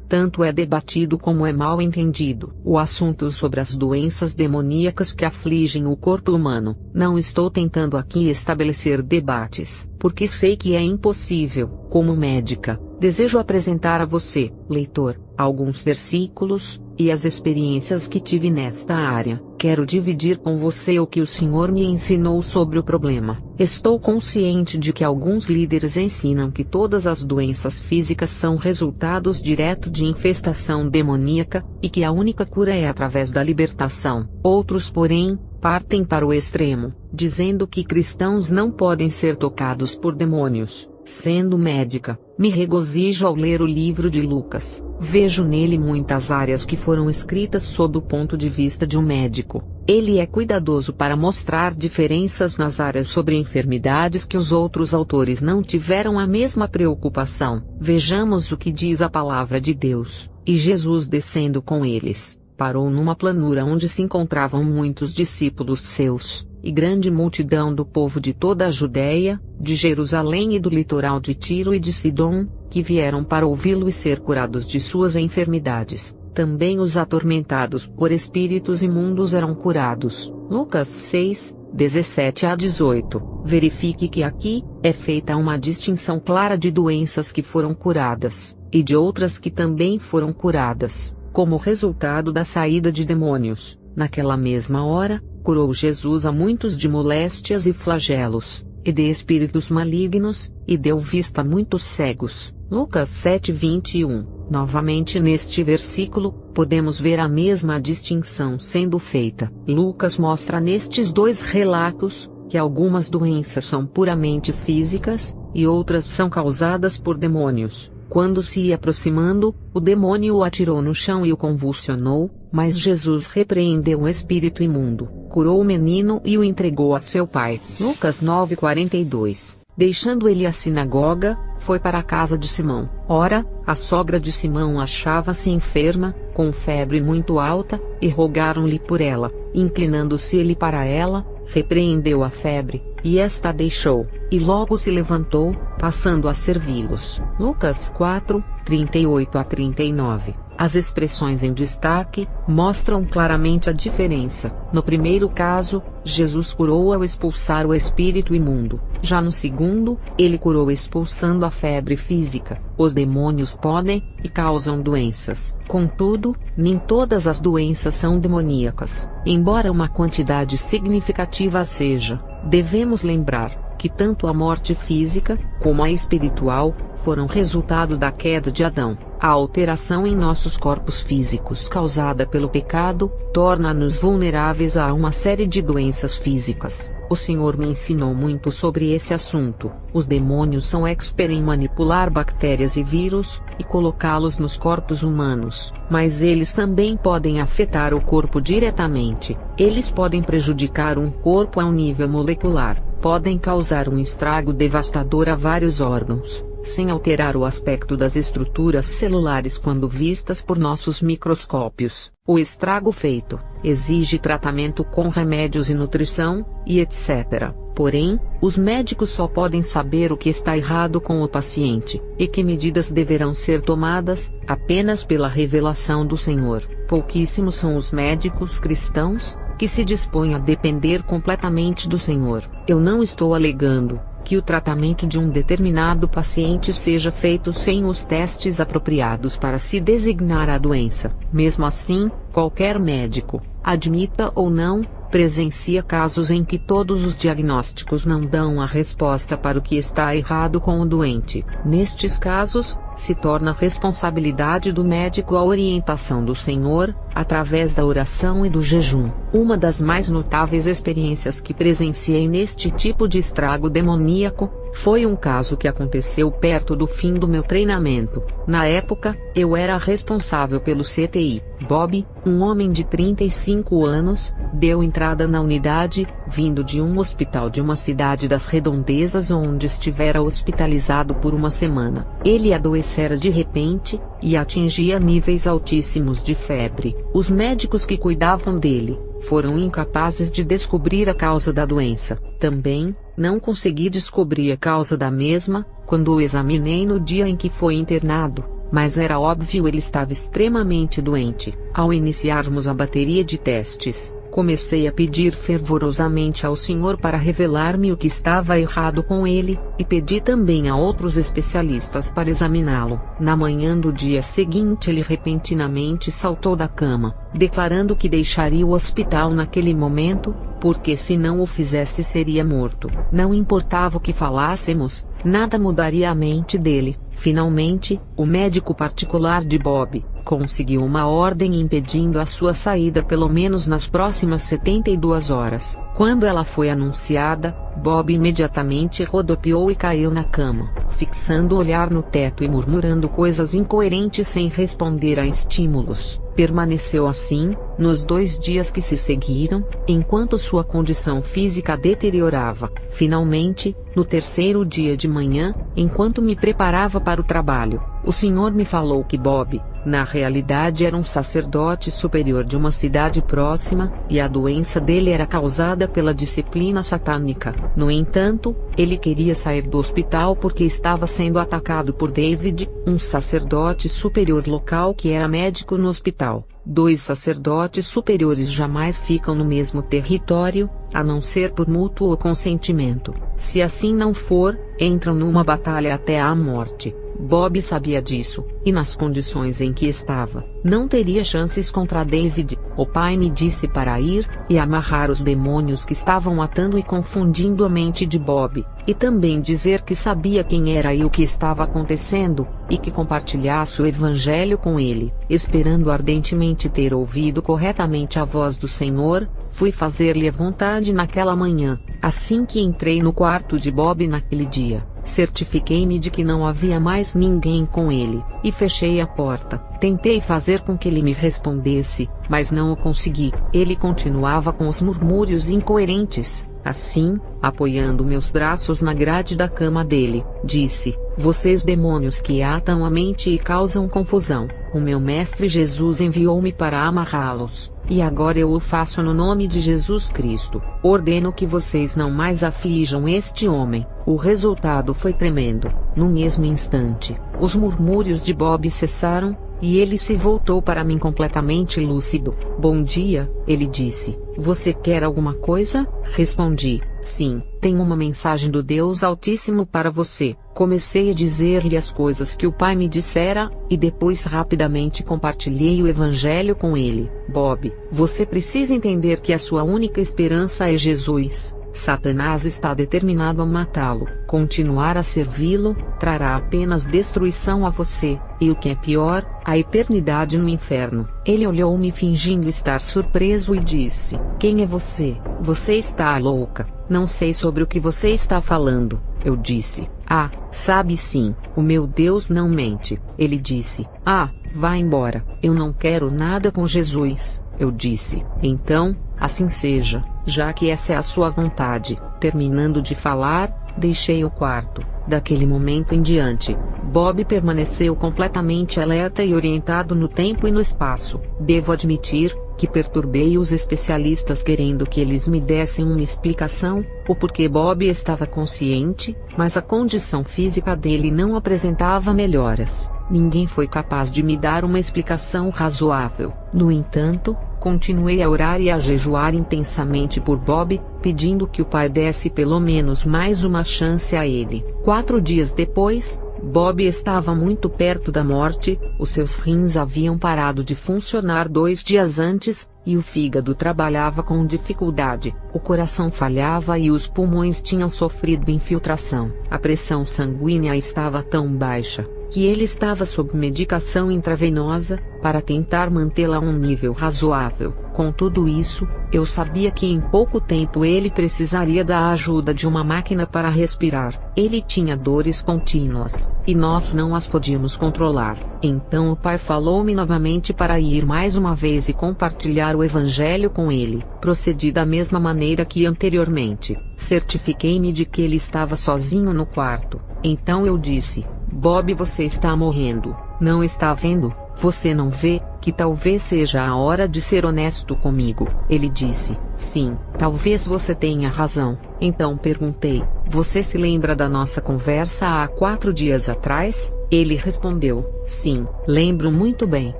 tanto é debatido como é mal entendido o assunto sobre as doenças demoníacas que afligem o corpo humano. Não estou tentando aqui estabelecer debates, porque sei que é impossível. Como médica, desejo apresentar a você, leitor, alguns versículos e as experiências que tive nesta área. Quero dividir com você o que o Senhor me ensinou sobre o problema. Estou consciente de que alguns líderes ensinam que todas as doenças físicas são resultados direto de infestação demoníaca, e que a única cura é através da libertação. Outros, porém, partem para o extremo, dizendo que cristãos não podem ser tocados por demônios. Sendo médica, me regozijo ao ler o livro de Lucas. Vejo nele muitas áreas que foram escritas sob o ponto de vista de um médico. Ele é cuidadoso para mostrar diferenças nas áreas sobre enfermidades que os outros autores não tiveram a mesma preocupação. Vejamos o que diz a palavra de Deus. E Jesus, descendo com eles, parou numa planura onde se encontravam muitos discípulos seus, e grande multidão do povo de toda a Judéia, de Jerusalém e do litoral de Tiro e de Sidom, que vieram para ouvi-lo e ser curados de suas enfermidades. Também os atormentados por espíritos imundos eram curados. Lucas 6, 17 a 18. Verifique que aqui é feita uma distinção clara de doenças que foram curadas, e de outras que também foram curadas, como resultado da saída de demônios. Naquela mesma hora, curou Jesus a muitos de moléstias e flagelos, e de espíritos malignos, e deu vista a muitos cegos. Lucas 7:21. Novamente neste versículo, podemos ver a mesma distinção sendo feita. Lucas mostra nestes dois relatos, que algumas doenças são puramente físicas, e outras são causadas por demônios. Quando se ia aproximando, o demônio o atirou no chão e o convulsionou, mas Jesus repreendeu o espírito imundo, curou o menino e o entregou a seu pai. Lucas 9:42. Deixando ele a sinagoga, foi para a casa de Simão. Ora, a sogra de Simão achava-se enferma, com febre muito alta, e rogaram-lhe por ela. Inclinando-se ele para ela, repreendeu a febre, e esta a deixou, e logo se levantou, passando a servi-los. Lucas 4, 38 a 39. As expressões em destaque mostram claramente a diferença. No primeiro caso, Jesus curou ao expulsar o espírito imundo. Já no segundo, ele curou expulsando a febre física. Os demônios podem e causam doenças. Contudo, nem todas as doenças são demoníacas. Embora uma quantidade significativa seja, devemos lembrar que tanto a morte física, como a espiritual, foram resultado da queda de Adão. A alteração em nossos corpos físicos causada pelo pecado, torna-nos vulneráveis a uma série de doenças físicas. O Senhor me ensinou muito sobre esse assunto. Os demônios são expert em manipular bactérias e vírus, e colocá-los nos corpos humanos, mas eles também podem afetar o corpo diretamente. Eles podem prejudicar um corpo a um nível molecular, podem causar um estrago devastador a vários órgãos, sem alterar o aspecto das estruturas celulares quando vistas por nossos microscópios. O estrago feito exige tratamento com remédios e nutrição, e etc. Porém, os médicos só podem saber o que está errado com o paciente, e que medidas deverão ser tomadas, apenas pela revelação do Senhor. Pouquíssimos são os médicos cristãos que se dispõem a depender completamente do Senhor. Eu não estou alegando que o tratamento de um determinado paciente seja feito sem os testes apropriados para se designar a doença. Mesmo assim, qualquer médico, admita ou não, presencia casos em que todos os diagnósticos não dão a resposta para o que está errado com o doente. Nestes casos, se torna responsabilidade do médico a orientação do Senhor, através da oração e do jejum. Uma das mais notáveis experiências que presenciei neste tipo de estrago demoníaco, foi um caso que aconteceu perto do fim do meu treinamento. Na época, eu era responsável pelo CTI. Bob, um homem de 35 anos, deu entrada na unidade, vindo de um hospital de uma cidade das redondezas onde estivera hospitalizado por uma semana. Ele adoecera de repente, e atingia níveis altíssimos de febre. Os médicos que cuidavam dele foram incapazes de descobrir a causa da doença. Também, não consegui descobrir a causa da mesma, quando o examinei no dia em que foi internado. mas era óbvio ele estava extremamente doente. Ao iniciarmos a bateria de testes, comecei a pedir fervorosamente ao Senhor para revelar-me o que estava errado com ele, e pedi também a outros especialistas para examiná-lo. Na manhã do dia seguinte ele repentinamente saltou da cama, declarando que deixaria o hospital naquele momento, porque se não o fizesse seria morto. Não importava o que falássemos, nada mudaria a mente dele. Finalmente, o médico particular de Bob conseguiu uma ordem impedindo a sua saída pelo menos nas próximas 72 horas. Quando ela foi anunciada, Bob imediatamente rodopiou e caiu na cama, fixando o olhar no teto e murmurando coisas incoerentes sem responder a estímulos. Permaneceu assim, nos 2 dias que se seguiram, enquanto sua condição física deteriorava. Finalmente, no 3º dia de manhã, enquanto me preparava para o trabalho, o Senhor me falou que Bob, na realidade era um sacerdote superior de uma cidade próxima, e a doença dele era causada pela disciplina satânica. No entanto, ele queria sair do hospital porque estava sendo atacado por David, um sacerdote superior local que era médico no hospital. 2 sacerdotes superiores jamais ficam no mesmo território, a não ser por mútuo consentimento. Se assim não for, entram numa batalha até a morte. Bob sabia disso, e nas condições em que estava, não teria chances contra David. O pai me disse para ir e amarrar os demônios que estavam atando e confundindo a mente de Bob, e também dizer que sabia quem era e o que estava acontecendo, e que compartilhasse o evangelho com ele. Esperando ardentemente ter ouvido corretamente a voz do Senhor, fui fazer-lhe a vontade naquela manhã. Assim que entrei no quarto de Bob naquele dia, certifiquei-me de que não havia mais ninguém com ele, e fechei a porta. Tentei fazer com que ele me respondesse, mas não o consegui. Ele continuava com os murmúrios incoerentes. Assim, apoiando meus braços na grade da cama dele, disse: "Vocês demônios que atam a mente e causam confusão, o meu mestre Jesus enviou-me para amarrá-los, e agora eu o faço no nome de Jesus Cristo. Ordeno que vocês não mais aflijam este homem." O resultado foi tremendo. No mesmo instante, os murmúrios de Bob cessaram, e ele se voltou para mim completamente lúcido. "Bom dia", ele disse. "Você quer alguma coisa?" Respondi: "Sim, tenho uma mensagem do Deus Altíssimo para você." Comecei a dizer-lhe as coisas que o pai me dissera, e depois rapidamente compartilhei o evangelho com ele. "Bob, você precisa entender que a sua única esperança é Jesus. Satanás está determinado a matá-lo. Continuar a servi-lo trará apenas destruição a você, e o que é pior, a eternidade no inferno." Ele olhou-me fingindo estar surpreso e disse: "Quem é você? Você está louca. Não sei sobre o que você está falando." Eu disse: "Ah, sabe sim, o meu Deus não mente." Ele disse: "Ah, vá embora, eu não quero nada com Jesus." Eu disse: "Então, assim seja, já que essa é a sua vontade." Terminando de falar, deixei o quarto. Daquele momento em diante, Bob permaneceu completamente alerta e orientado no tempo e no espaço. Devo admitir que perturbei os especialistas querendo que eles me dessem uma explicação, o porquê Bob estava consciente, mas a condição física dele não apresentava melhoras. Ninguém foi capaz de me dar uma explicação razoável. No entanto, continuei a orar e a jejuar intensamente por Bob, pedindo que o pai desse pelo menos mais uma chance a ele. 4 dias depois, Bob estava muito perto da morte. Os seus rins haviam parado de funcionar 2 dias antes, e o fígado trabalhava com dificuldade, o coração falhava e os pulmões tinham sofrido infiltração. A pressão sanguínea estava tão baixa, que ele estava sob medicação intravenosa, para tentar mantê-la a um nível razoável. Com tudo isso, eu sabia que em pouco tempo ele precisaria da ajuda de uma máquina para respirar. Ele tinha dores contínuas, e nós não as podíamos controlar. Então o pai falou-me novamente para ir mais uma vez e compartilhar o evangelho com ele. Procedi da mesma maneira que anteriormente. Certifiquei-me de que ele estava sozinho no quarto. Então eu disse: "Bob, você está morrendo. Não está vendo? Você não vê que talvez seja a hora de ser honesto comigo?" Ele disse: "Sim, talvez você tenha razão." Então perguntei: você se lembra da nossa conversa há 4 dias atrás? Ele respondeu: sim, lembro muito bem.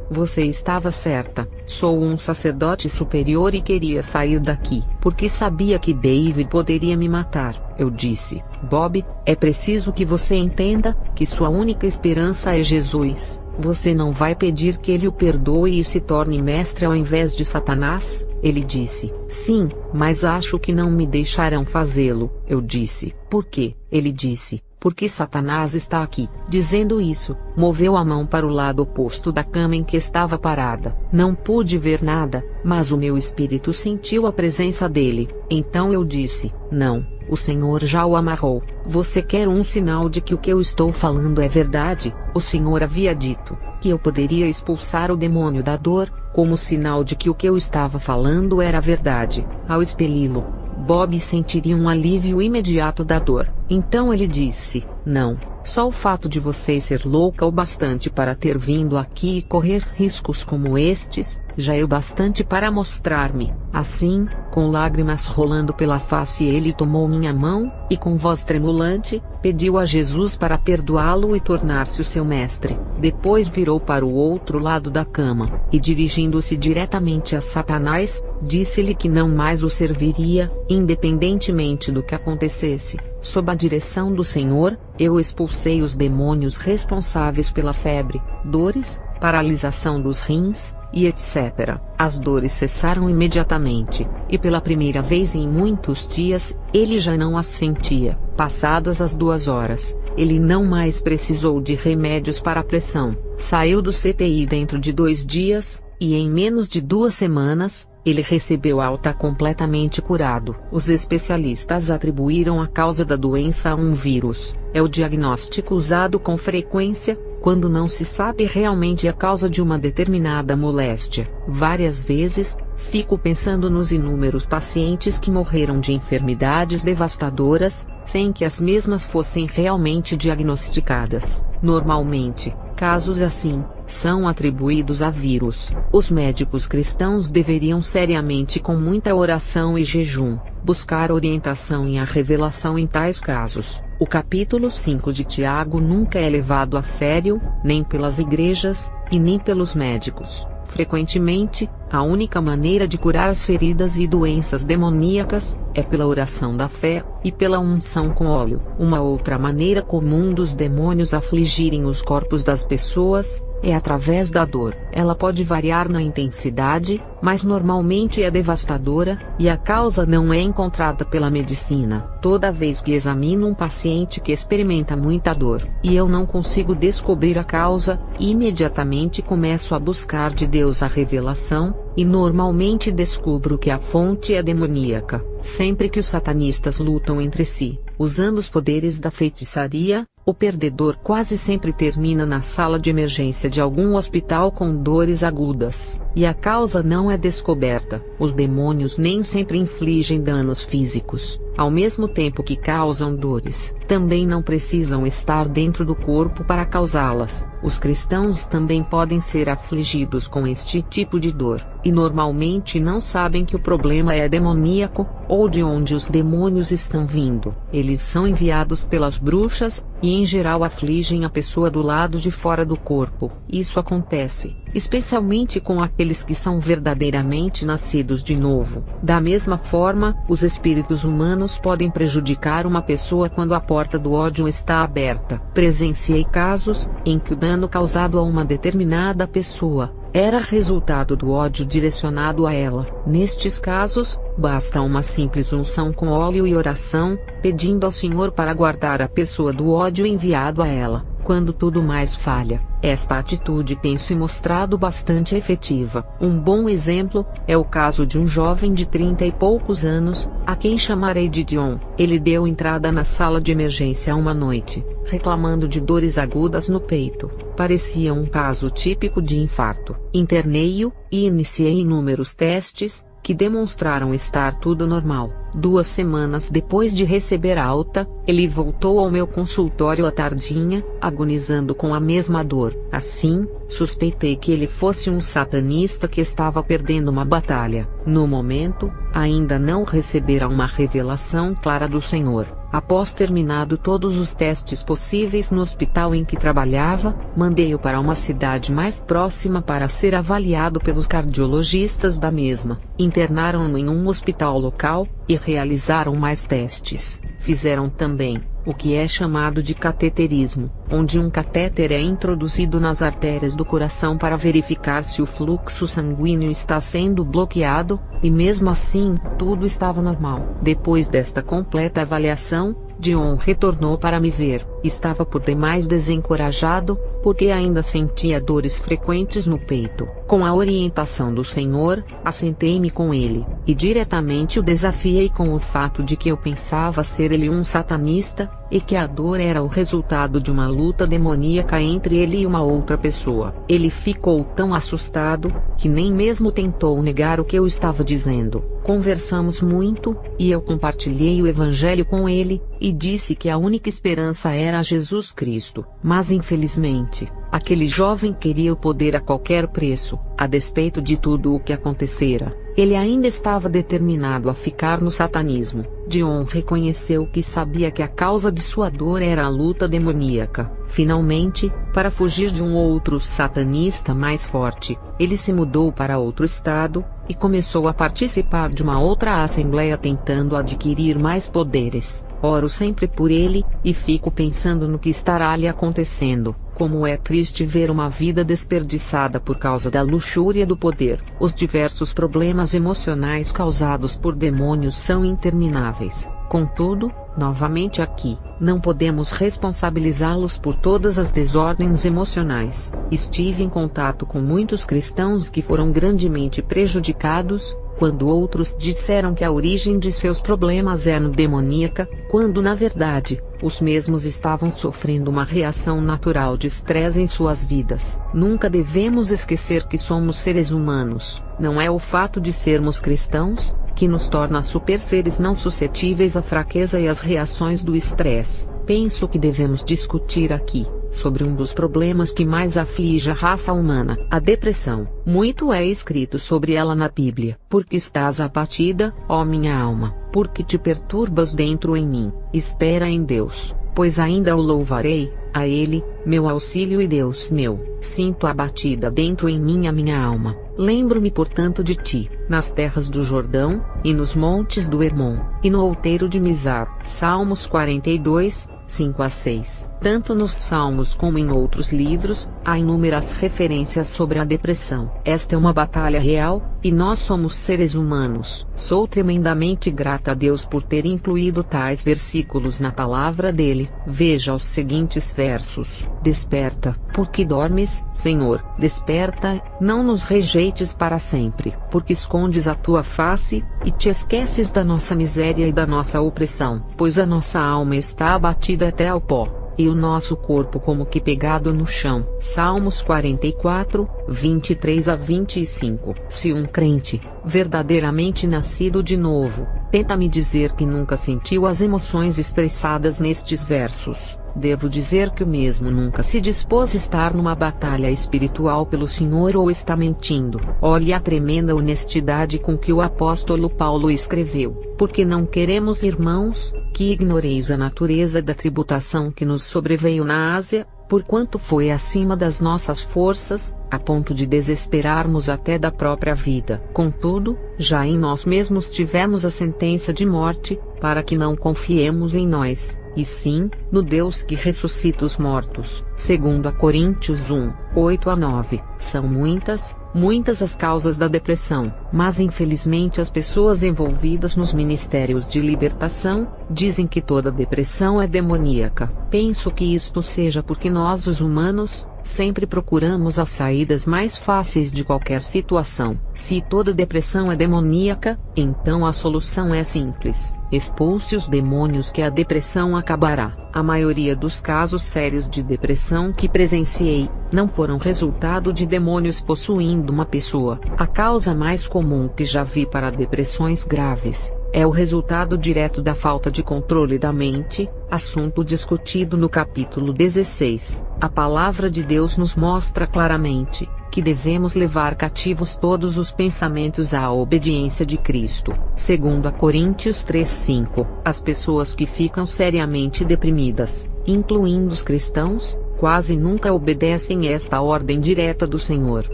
Você estava certa. Sou um sacerdote superior e queria sair daqui, porque sabia que David poderia me matar. Eu disse: Bob, é preciso que você entenda que sua única esperança é Jesus. Você não vai pedir que ele o perdoe e se torne mestre ao invés de Satanás? Ele disse: sim, mas acho que não me deixarão fazê-lo. Eu disse: por quê? Ele disse: porque Satanás está aqui. Dizendo isso, moveu a mão para o lado oposto da cama em que estava parada. Não pude ver nada, mas o meu espírito sentiu a presença dele. Então eu disse: não, o Senhor já o amarrou. Você quer um sinal de que o que eu estou falando é verdade? O Senhor havia dito que eu poderia expulsar o demônio da dor, como sinal de que o que eu estava falando era verdade. Ao expeli-lo, Bob sentiria um alívio imediato da dor. Então ele disse: não, só o fato de você ser louca o bastante para ter vindo aqui e correr riscos como estes, já é o bastante para mostrar-me. Assim, com lágrimas rolando pela face, ele tomou minha mão, e com voz tremulante, pediu a Jesus para perdoá-lo e tornar-se o seu mestre. Depois virou para o outro lado da cama, e dirigindo-se diretamente a Satanás, disse-lhe que não mais o serviria, independentemente do que acontecesse. Sob a direção do Senhor, eu expulsei os demônios responsáveis pela febre, dores, paralisação dos rins, e etc. As dores cessaram imediatamente, e pela primeira vez em muitos dias, ele já não as sentia. Passadas as 2 horas, ele não mais precisou de remédios para a pressão. Saiu do CTI dentro de 2 dias, e em menos de 2 semanas, ele recebeu alta completamente curado. Os especialistas atribuíram a causa da doença a um vírus. É o diagnóstico usado com frequência, quando não se sabe realmente a causa de uma determinada moléstia. Várias vezes, fico pensando nos inúmeros pacientes que morreram de enfermidades devastadoras, sem que as mesmas fossem realmente diagnosticadas. Normalmente, casos assim são atribuídos a vírus. Os médicos cristãos deveriam seriamente, com muita oração e jejum, buscar orientação e a revelação em tais casos. O capítulo 5 de Tiago nunca é levado a sério, nem pelas igrejas, e nem pelos médicos. Frequentemente, a única maneira de curar as feridas e doenças demoníacas é pela oração da fé e pela unção com óleo. Uma outra maneira comum dos demônios afligirem os corpos das pessoas é através da dor. Ela pode variar na intensidade, mas normalmente é devastadora, e a causa não é encontrada pela medicina. Toda vez que examino um paciente que experimenta muita dor, e eu não consigo descobrir a causa, imediatamente começo a buscar de Deus a revelação, e normalmente descubro que a fonte é demoníaca. Sempre que os satanistas lutam entre si, usando os poderes da feitiçaria, o perdedor quase sempre termina na sala de emergência de algum hospital com dores agudas, e a causa não é descoberta. Os demônios nem sempre infligem danos físicos, ao mesmo tempo que causam dores. Também não precisam estar dentro do corpo para causá-las. Os cristãos também podem ser afligidos com este tipo de dor, e normalmente não sabem que o problema é demoníaco, ou de onde os demônios estão vindo. Eles são enviados pelas bruxas, e em geral afligem a pessoa do lado de fora do corpo. Isso acontece, especialmente com aqueles que são verdadeiramente nascidos de novo. Da mesma forma, os espíritos humanos podem prejudicar uma pessoa quando a porta do ódio está aberta. Presenciei casos em que o dano causado a uma determinada pessoa era resultado do ódio direcionado a ela. Nestes casos, basta uma simples unção com óleo e oração, pedindo ao Senhor para guardar a pessoa do ódio enviado a ela. Quando tudo mais falha, esta atitude tem se mostrado bastante efetiva. Um bom exemplo é o caso de um jovem de 30 e poucos anos, a quem chamarei de John. Ele deu entrada na sala de emergência uma noite, reclamando de dores agudas no peito. Parecia um caso típico de infarto. Internei-o, e iniciei inúmeros testes, que demonstraram estar tudo normal. 2 semanas depois de receber alta, ele voltou ao meu consultório à tardinha, agonizando com a mesma dor. Assim, suspeitei que ele fosse um satanista que estava perdendo uma batalha. No momento, ainda não recebera uma revelação clara do Senhor. Após terminado todos os testes possíveis no hospital em que trabalhava, mandei-o para uma cidade mais próxima para ser avaliado pelos cardiologistas da mesma. Internaram-no em um hospital local, e realizaram mais testes. Fizeram também o que é chamado de cateterismo, onde um catéter é introduzido nas artérias do coração para verificar se o fluxo sanguíneo está sendo bloqueado, e mesmo assim, tudo estava normal. Depois desta completa avaliação, Dion retornou para me ver. Estava por demais desencorajado, porque ainda sentia dores frequentes no peito. Com a orientação do Senhor, assentei-me com ele, e diretamente o desafiei com o fato de que eu pensava ser ele um satanista, e que a dor era o resultado de uma luta demoníaca entre ele e uma outra pessoa. Ele ficou tão assustado, que nem mesmo tentou negar o que eu estava dizendo. Conversamos muito, e eu compartilhei o Evangelho com ele, e disse que a única esperança era Jesus Cristo. Mas infelizmente, aquele jovem queria o poder a qualquer preço, a despeito de tudo o que acontecera. Ele ainda estava determinado a ficar no satanismo. Dion reconheceu que sabia que a causa de sua dor era a luta demoníaca. Finalmente, para fugir de um outro satanista mais forte, ele se mudou para outro estado, e começou a participar de uma outra assembleia tentando adquirir mais poderes. Oro sempre por ele, e fico pensando no que estará lhe acontecendo. Como é triste ver uma vida desperdiçada por causa da luxúria do poder. Os diversos problemas emocionais causados por demônios são intermináveis. Contudo, novamente aqui, não podemos responsabilizá-los por todas as desordens emocionais. Estive em contato com muitos cristãos que foram grandemente prejudicados, quando outros disseram que a origem de seus problemas era demoníaca, quando na verdade, os mesmos estavam sofrendo uma reação natural de estresse em suas vidas. Nunca devemos esquecer que somos seres humanos. Não é o fato de sermos cristãos que nos torna super seres não suscetíveis à fraqueza e às reações do estresse. Penso que devemos discutir aqui sobre um dos problemas que mais aflige a raça humana, a depressão. Muito é escrito sobre ela na Bíblia. Porque estás abatida, ó minha alma, porque te perturbas dentro em mim. Espera em Deus, pois ainda o louvarei, a Ele, meu auxílio e Deus meu. Sinto abatida dentro em mim a minha alma. Lembro-me portanto de ti, nas terras do Jordão, e nos montes do Hermon, e no outeiro de Mizar. Salmos 42, 5-6. Tanto nos Salmos como em outros livros, há inúmeras referências sobre a depressão. Esta é uma batalha real, e nós somos seres humanos. Sou tremendamente grata a Deus por ter incluído tais versículos na palavra dele. Veja os seguintes versos. Desperta, porque dormes, Senhor. Desperta, não nos rejeites para sempre, porque escondes a tua face, e te esqueces da nossa miséria e da nossa opressão. Pois a nossa alma está abatida até ao pó, e o nosso corpo como que pegado no chão. Salmos 44, 23-25. Se um crente, verdadeiramente nascido de novo, tenta me dizer que nunca sentiu as emoções expressadas nestes versos, devo dizer que o mesmo nunca se dispôs a estar numa batalha espiritual pelo Senhor ou está mentindo. Olhe a tremenda honestidade com que o apóstolo Paulo escreveu. Porque não queremos, irmãos, que ignoreis a natureza da tribulação que nos sobreveio na Ásia, porquanto foi acima das nossas forças, a ponto de desesperarmos até da própria vida. Contudo, já em nós mesmos tivemos a sentença de morte, para que não confiemos em nós, e sim, no Deus que ressuscita os mortos. 2 Coríntios 1, 8-9. São muitas as causas da depressão, mas infelizmente as pessoas envolvidas nos ministérios de libertação, dizem que toda depressão é demoníaca. Penso que isto seja porque nós os humanos, sempre procuramos as saídas mais fáceis de qualquer situação. Se toda depressão é demoníaca, então a solução é simples. Expulse os demônios que a depressão acabará. A maioria dos casos sérios de depressão que presenciei, não foram resultado de demônios possuindo uma pessoa. A causa mais comum que já vi para depressões graves, é o resultado direto da falta de controle da mente, assunto discutido no capítulo 16. A palavra de Deus nos mostra claramente que devemos levar cativos todos os pensamentos à obediência de Cristo. Segundo a Coríntios 3:5, as pessoas que ficam seriamente deprimidas, incluindo os cristãos, quase nunca obedecem esta ordem direta do Senhor.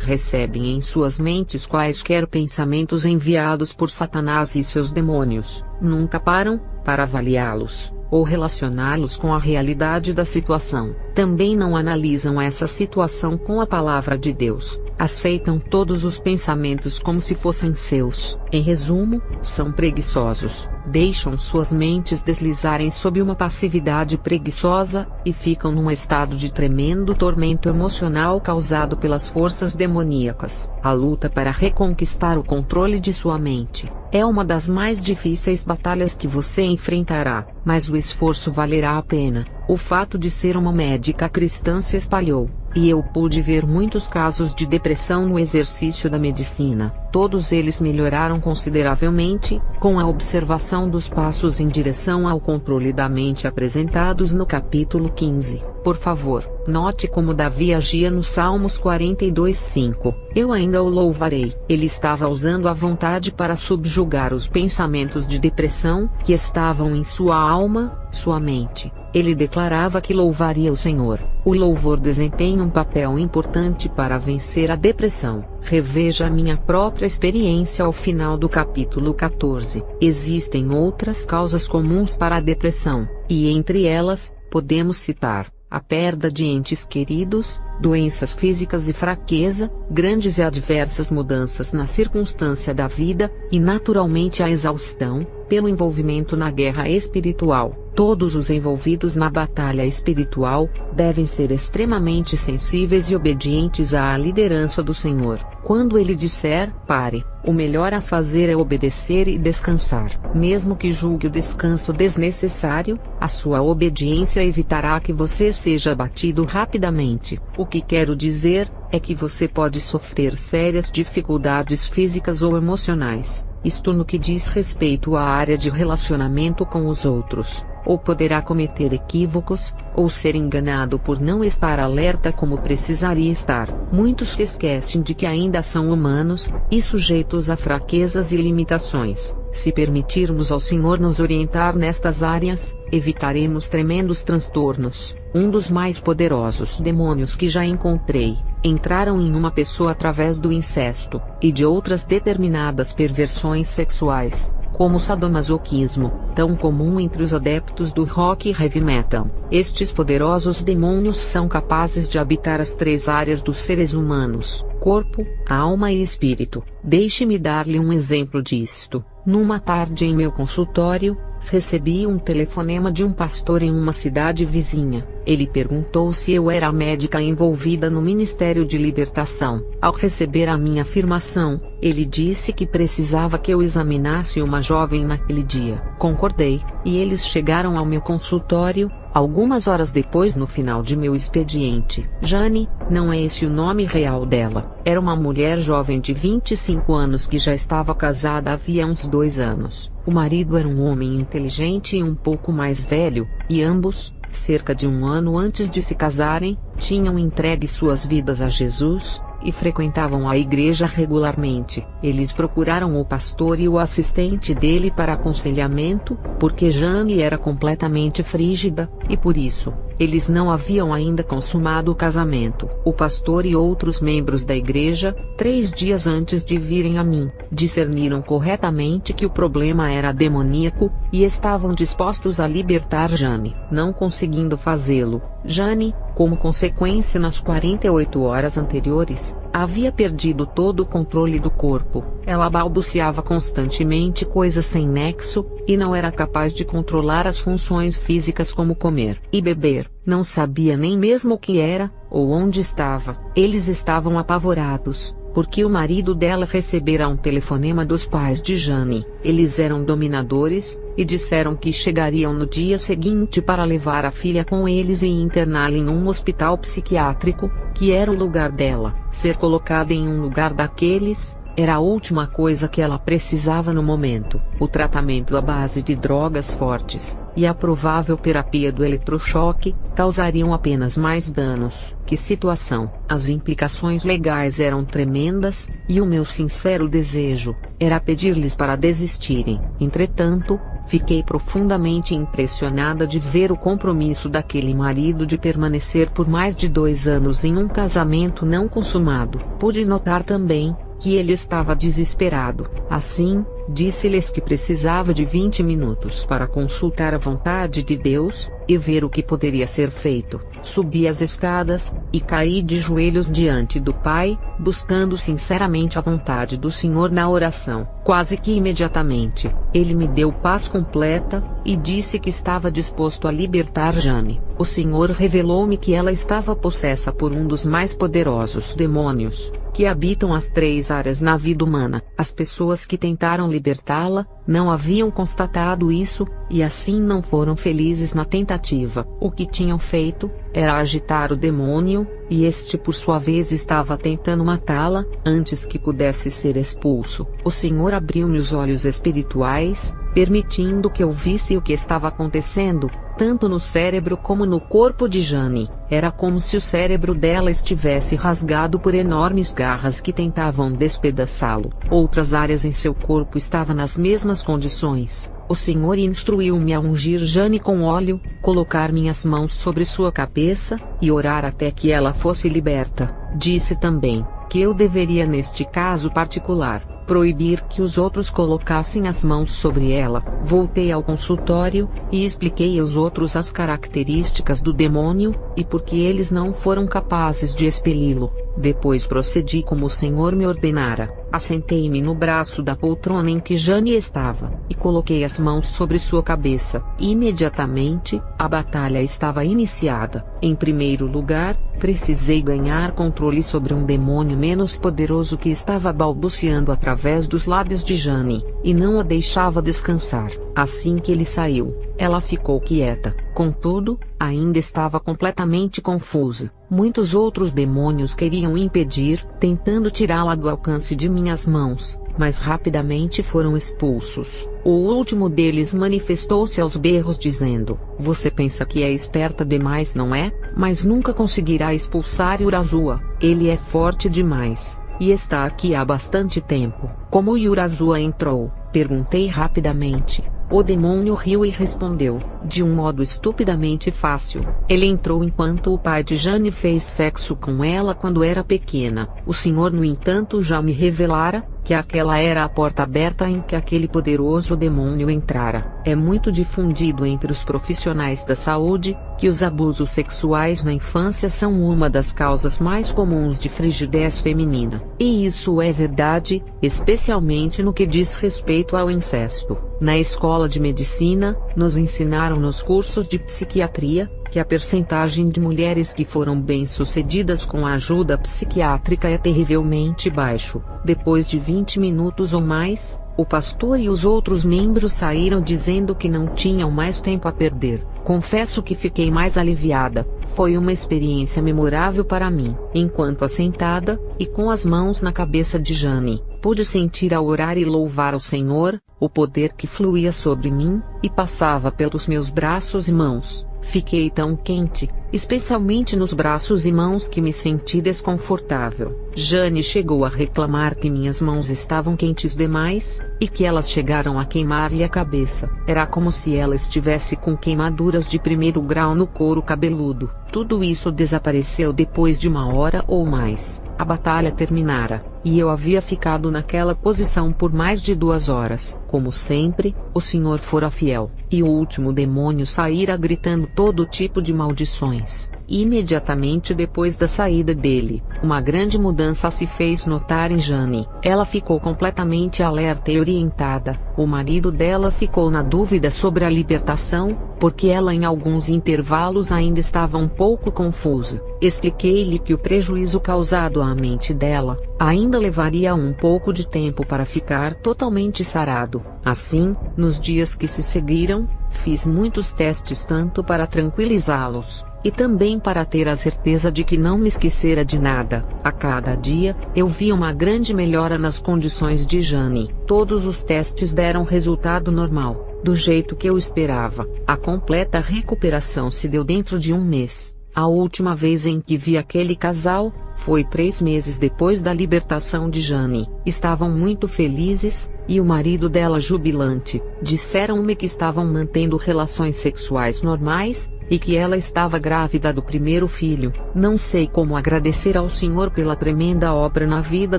Recebem em suas mentes quaisquer pensamentos enviados por Satanás e seus demônios, nunca param para avaliá-los ou relacioná-los com a realidade da situação. Também não analisam essa situação com a palavra de Deus. Aceitam todos os pensamentos como se fossem seus. Em resumo, são preguiçosos. Deixam suas mentes deslizarem sob uma passividade preguiçosa, e ficam num estado de tremendo tormento emocional causado pelas forças demoníacas. A luta para reconquistar o controle de sua mente é uma das mais difíceis batalhas que você enfrentará, mas o esforço valerá a pena. O fato de ser uma médica cristã se espalhou, e eu pude ver muitos casos de depressão no exercício da medicina. Todos eles melhoraram consideravelmente, com a observação dos passos em direção ao controle da mente apresentados no capítulo 15. Por favor, note como Davi agia no Salmos 42:5. Eu ainda o louvarei. Ele estava usando a vontade para subjugar os pensamentos de depressão que estavam em sua alma, sua mente. Ele declarava que louvaria o Senhor. O louvor desempenha um papel importante para vencer a depressão. Reveja a minha própria experiência ao final do capítulo 14. Existem outras causas comuns para a depressão, e entre elas, podemos citar a perda de entes queridos, doenças físicas e fraqueza, grandes e adversas mudanças na circunstância da vida, e naturalmente a exaustão, pelo envolvimento na guerra espiritual. Todos os envolvidos na batalha espiritual devem ser extremamente sensíveis e obedientes à liderança do Senhor. Quando ele disser, pare, o melhor a fazer é obedecer e descansar. Mesmo que julgue o descanso desnecessário, a sua obediência evitará que você seja abatido rapidamente. O que quero dizer é que você pode sofrer sérias dificuldades físicas ou emocionais, isto no que diz respeito à área de relacionamento com os outros, ou poderá cometer equívocos, ou ser enganado por não estar alerta como precisaria estar. Muitos se esquecem de que ainda são humanos, e sujeitos a fraquezas e limitações. Se permitirmos ao Senhor nos orientar nestas áreas, evitaremos tremendos transtornos. Um dos mais poderosos demônios que já encontrei entraram em uma pessoa através do incesto, e de outras determinadas perversões sexuais, como o sadomasoquismo, tão comum entre os adeptos do rock e heavy metal. Estes poderosos demônios são capazes de habitar as três áreas dos seres humanos: corpo, alma e espírito. Deixe-me dar-lhe um exemplo disto. Numa tarde em meu consultório, recebi um telefonema de um pastor em uma cidade vizinha. Ele perguntou se eu era a médica envolvida no Ministério de Libertação. Ao receber a minha afirmação, ele disse que precisava que eu examinasse uma jovem naquele dia. Concordei, e eles chegaram ao meu consultório, algumas horas depois no final de meu expediente. Jane, não é esse o nome real dela. Era uma mulher jovem de 25 anos que já estava casada havia uns 2 anos. O marido era um homem inteligente e um pouco mais velho, e ambos, cerca de 1 ano antes de se casarem, tinham entregue suas vidas a Jesus, e frequentavam a igreja regularmente. Eles procuraram o pastor e o assistente dele para aconselhamento, porque Jane era completamente frígida, e por isso, eles não haviam ainda consumado o casamento. O pastor e outros membros da igreja, 3 dias antes de virem a mim, discerniram corretamente que o problema era demoníaco, e estavam dispostos a libertar Jane. Não conseguindo fazê-lo, Jane, como consequência nas 48 horas anteriores, havia perdido todo o controle do corpo. Ela balbuciava constantemente coisas sem nexo, e não era capaz de controlar as funções físicas como comer e beber. Não sabia nem mesmo o que era, ou onde estava. Eles estavam apavorados, porque o marido dela recebera um telefonema dos pais de Jane. Eles eram dominadores, e disseram que chegariam no dia seguinte para levar a filha com eles e interná-la em um hospital psiquiátrico, que era o lugar dela. Ser colocada em um lugar daqueles, Era a última coisa que ela precisava no momento. O tratamento à base de drogas fortes e a provável terapia do eletrochoque causariam apenas mais danos. Que situação! As implicações legais eram tremendas, e o meu sincero desejo era pedir-lhes para desistirem. Entretanto, fiquei profundamente impressionada de ver o compromisso daquele marido de permanecer por mais de 2 anos em um casamento não consumado. Pude notar também que ele estava desesperado. Assim, disse-lhes que precisava de 20 minutos para consultar a vontade de Deus e ver o que poderia ser feito. Subi as escadas e caí de joelhos diante do Pai, buscando sinceramente a vontade do Senhor na oração. Quase que imediatamente, ele me deu paz completa e disse que estava disposto a libertar Jane. O Senhor revelou-me que ela estava possessa por um dos mais poderosos demônios que habitam as 3 áreas na vida humana. As pessoas que tentaram libertá-la não haviam constatado isso, e assim não foram felizes na tentativa. O que tinham feito era agitar o demônio, e este por sua vez estava tentando matá-la, antes que pudesse ser expulso. O Senhor abriu-me os olhos espirituais, permitindo que eu visse o que estava acontecendo, tanto no cérebro como no corpo de Jane. Era como se o cérebro dela estivesse rasgado por enormes garras que tentavam despedaçá-lo. Outras áreas em seu corpo estavam nas mesmas condições. O Senhor instruiu-me a ungir Jane com óleo, colocar minhas mãos sobre sua cabeça, e orar até que ela fosse liberta. Disse também que eu deveria, neste caso particular, proibir que os outros colocassem as mãos sobre ela. Voltei ao consultório e expliquei aos outros as características do demônio e por que eles não foram capazes de expeli-lo. Depois procedi como o Senhor me ordenara. Assentei-me no braço da poltrona em que Jane estava e coloquei as mãos sobre sua cabeça. Imediatamente, a batalha estava iniciada. Em primeiro lugar, precisei ganhar controle sobre um demônio menos poderoso que estava balbuciando através dos lábios de Jane, e não a deixava descansar. Assim que ele saiu, ela ficou quieta. Contudo, ainda estava completamente confusa. Muitos outros demônios queriam impedir, tentando tirá-la do alcance de minhas mãos, mas rapidamente foram expulsos. O último deles manifestou-se aos berros dizendo: "Você pensa que é esperta demais, não é? Mas nunca conseguirá expulsar Yurazua. Ele é forte demais, e está aqui há bastante tempo." "Como Yurazua entrou?" perguntei rapidamente. O demônio riu e respondeu, de um modo estupidamente fácil: "Ele entrou enquanto o pai de Jane fez sexo com ela quando era pequena." O Senhor, no entanto, já me revelara que aquela era a porta aberta em que aquele poderoso demônio entrara. É muito difundido entre os profissionais da saúde que os abusos sexuais na infância são uma das causas mais comuns de frigidez feminina. E isso é verdade, especialmente no que diz respeito ao incesto. Na escola de medicina, nos ensinaram nos cursos de psiquiatria que a percentagem de mulheres que foram bem-sucedidas com a ajuda psiquiátrica é terrivelmente baixo. Depois de 20 minutos ou mais, o pastor e os outros membros saíram dizendo que não tinham mais tempo a perder. Confesso que fiquei mais aliviada. Foi uma experiência memorável para mim. Enquanto assentada, e com as mãos na cabeça de Jane, pude sentir ao orar e louvar o Senhor, o poder que fluía sobre mim, e passava pelos meus braços e mãos. Fiquei tão quente, especialmente nos braços e mãos, que me senti desconfortável. Jane chegou a reclamar que minhas mãos estavam quentes demais, e que elas chegaram a queimar-lhe a cabeça. Era como se ela estivesse com queimaduras de 1º grau no couro cabeludo. Tudo isso desapareceu depois de 1 hora ou mais. A batalha terminara, e eu havia ficado naquela posição por mais de 2 horas. Como sempre, o Senhor fora fiel, e o último demônio saíra gritando todo tipo de maldições. Imediatamente depois da saída dele, uma grande mudança se fez notar em Jane. Ela ficou completamente alerta e orientada. O marido dela ficou na dúvida sobre a libertação, porque ela em alguns intervalos ainda estava um pouco confusa. Expliquei-lhe que o prejuízo causado à mente dela ainda levaria um pouco de tempo para ficar totalmente sarado. Assim, nos dias que se seguiram, Fiz muitos testes tanto para tranquilizá-los, e também para ter a certeza de que não me esquecera de nada. A cada dia, eu via uma grande melhora nas condições de Jane. Todos os testes deram resultado normal, do jeito que eu esperava. A completa recuperação se deu dentro de um mês. A última vez em que vi aquele casal, foi 3 meses depois da libertação de Jane. Estavam muito felizes, e o marido dela jubilante. Disseram-me que estavam mantendo relações sexuais normais, e que ela estava grávida do primeiro filho. Não sei como agradecer ao Senhor pela tremenda obra na vida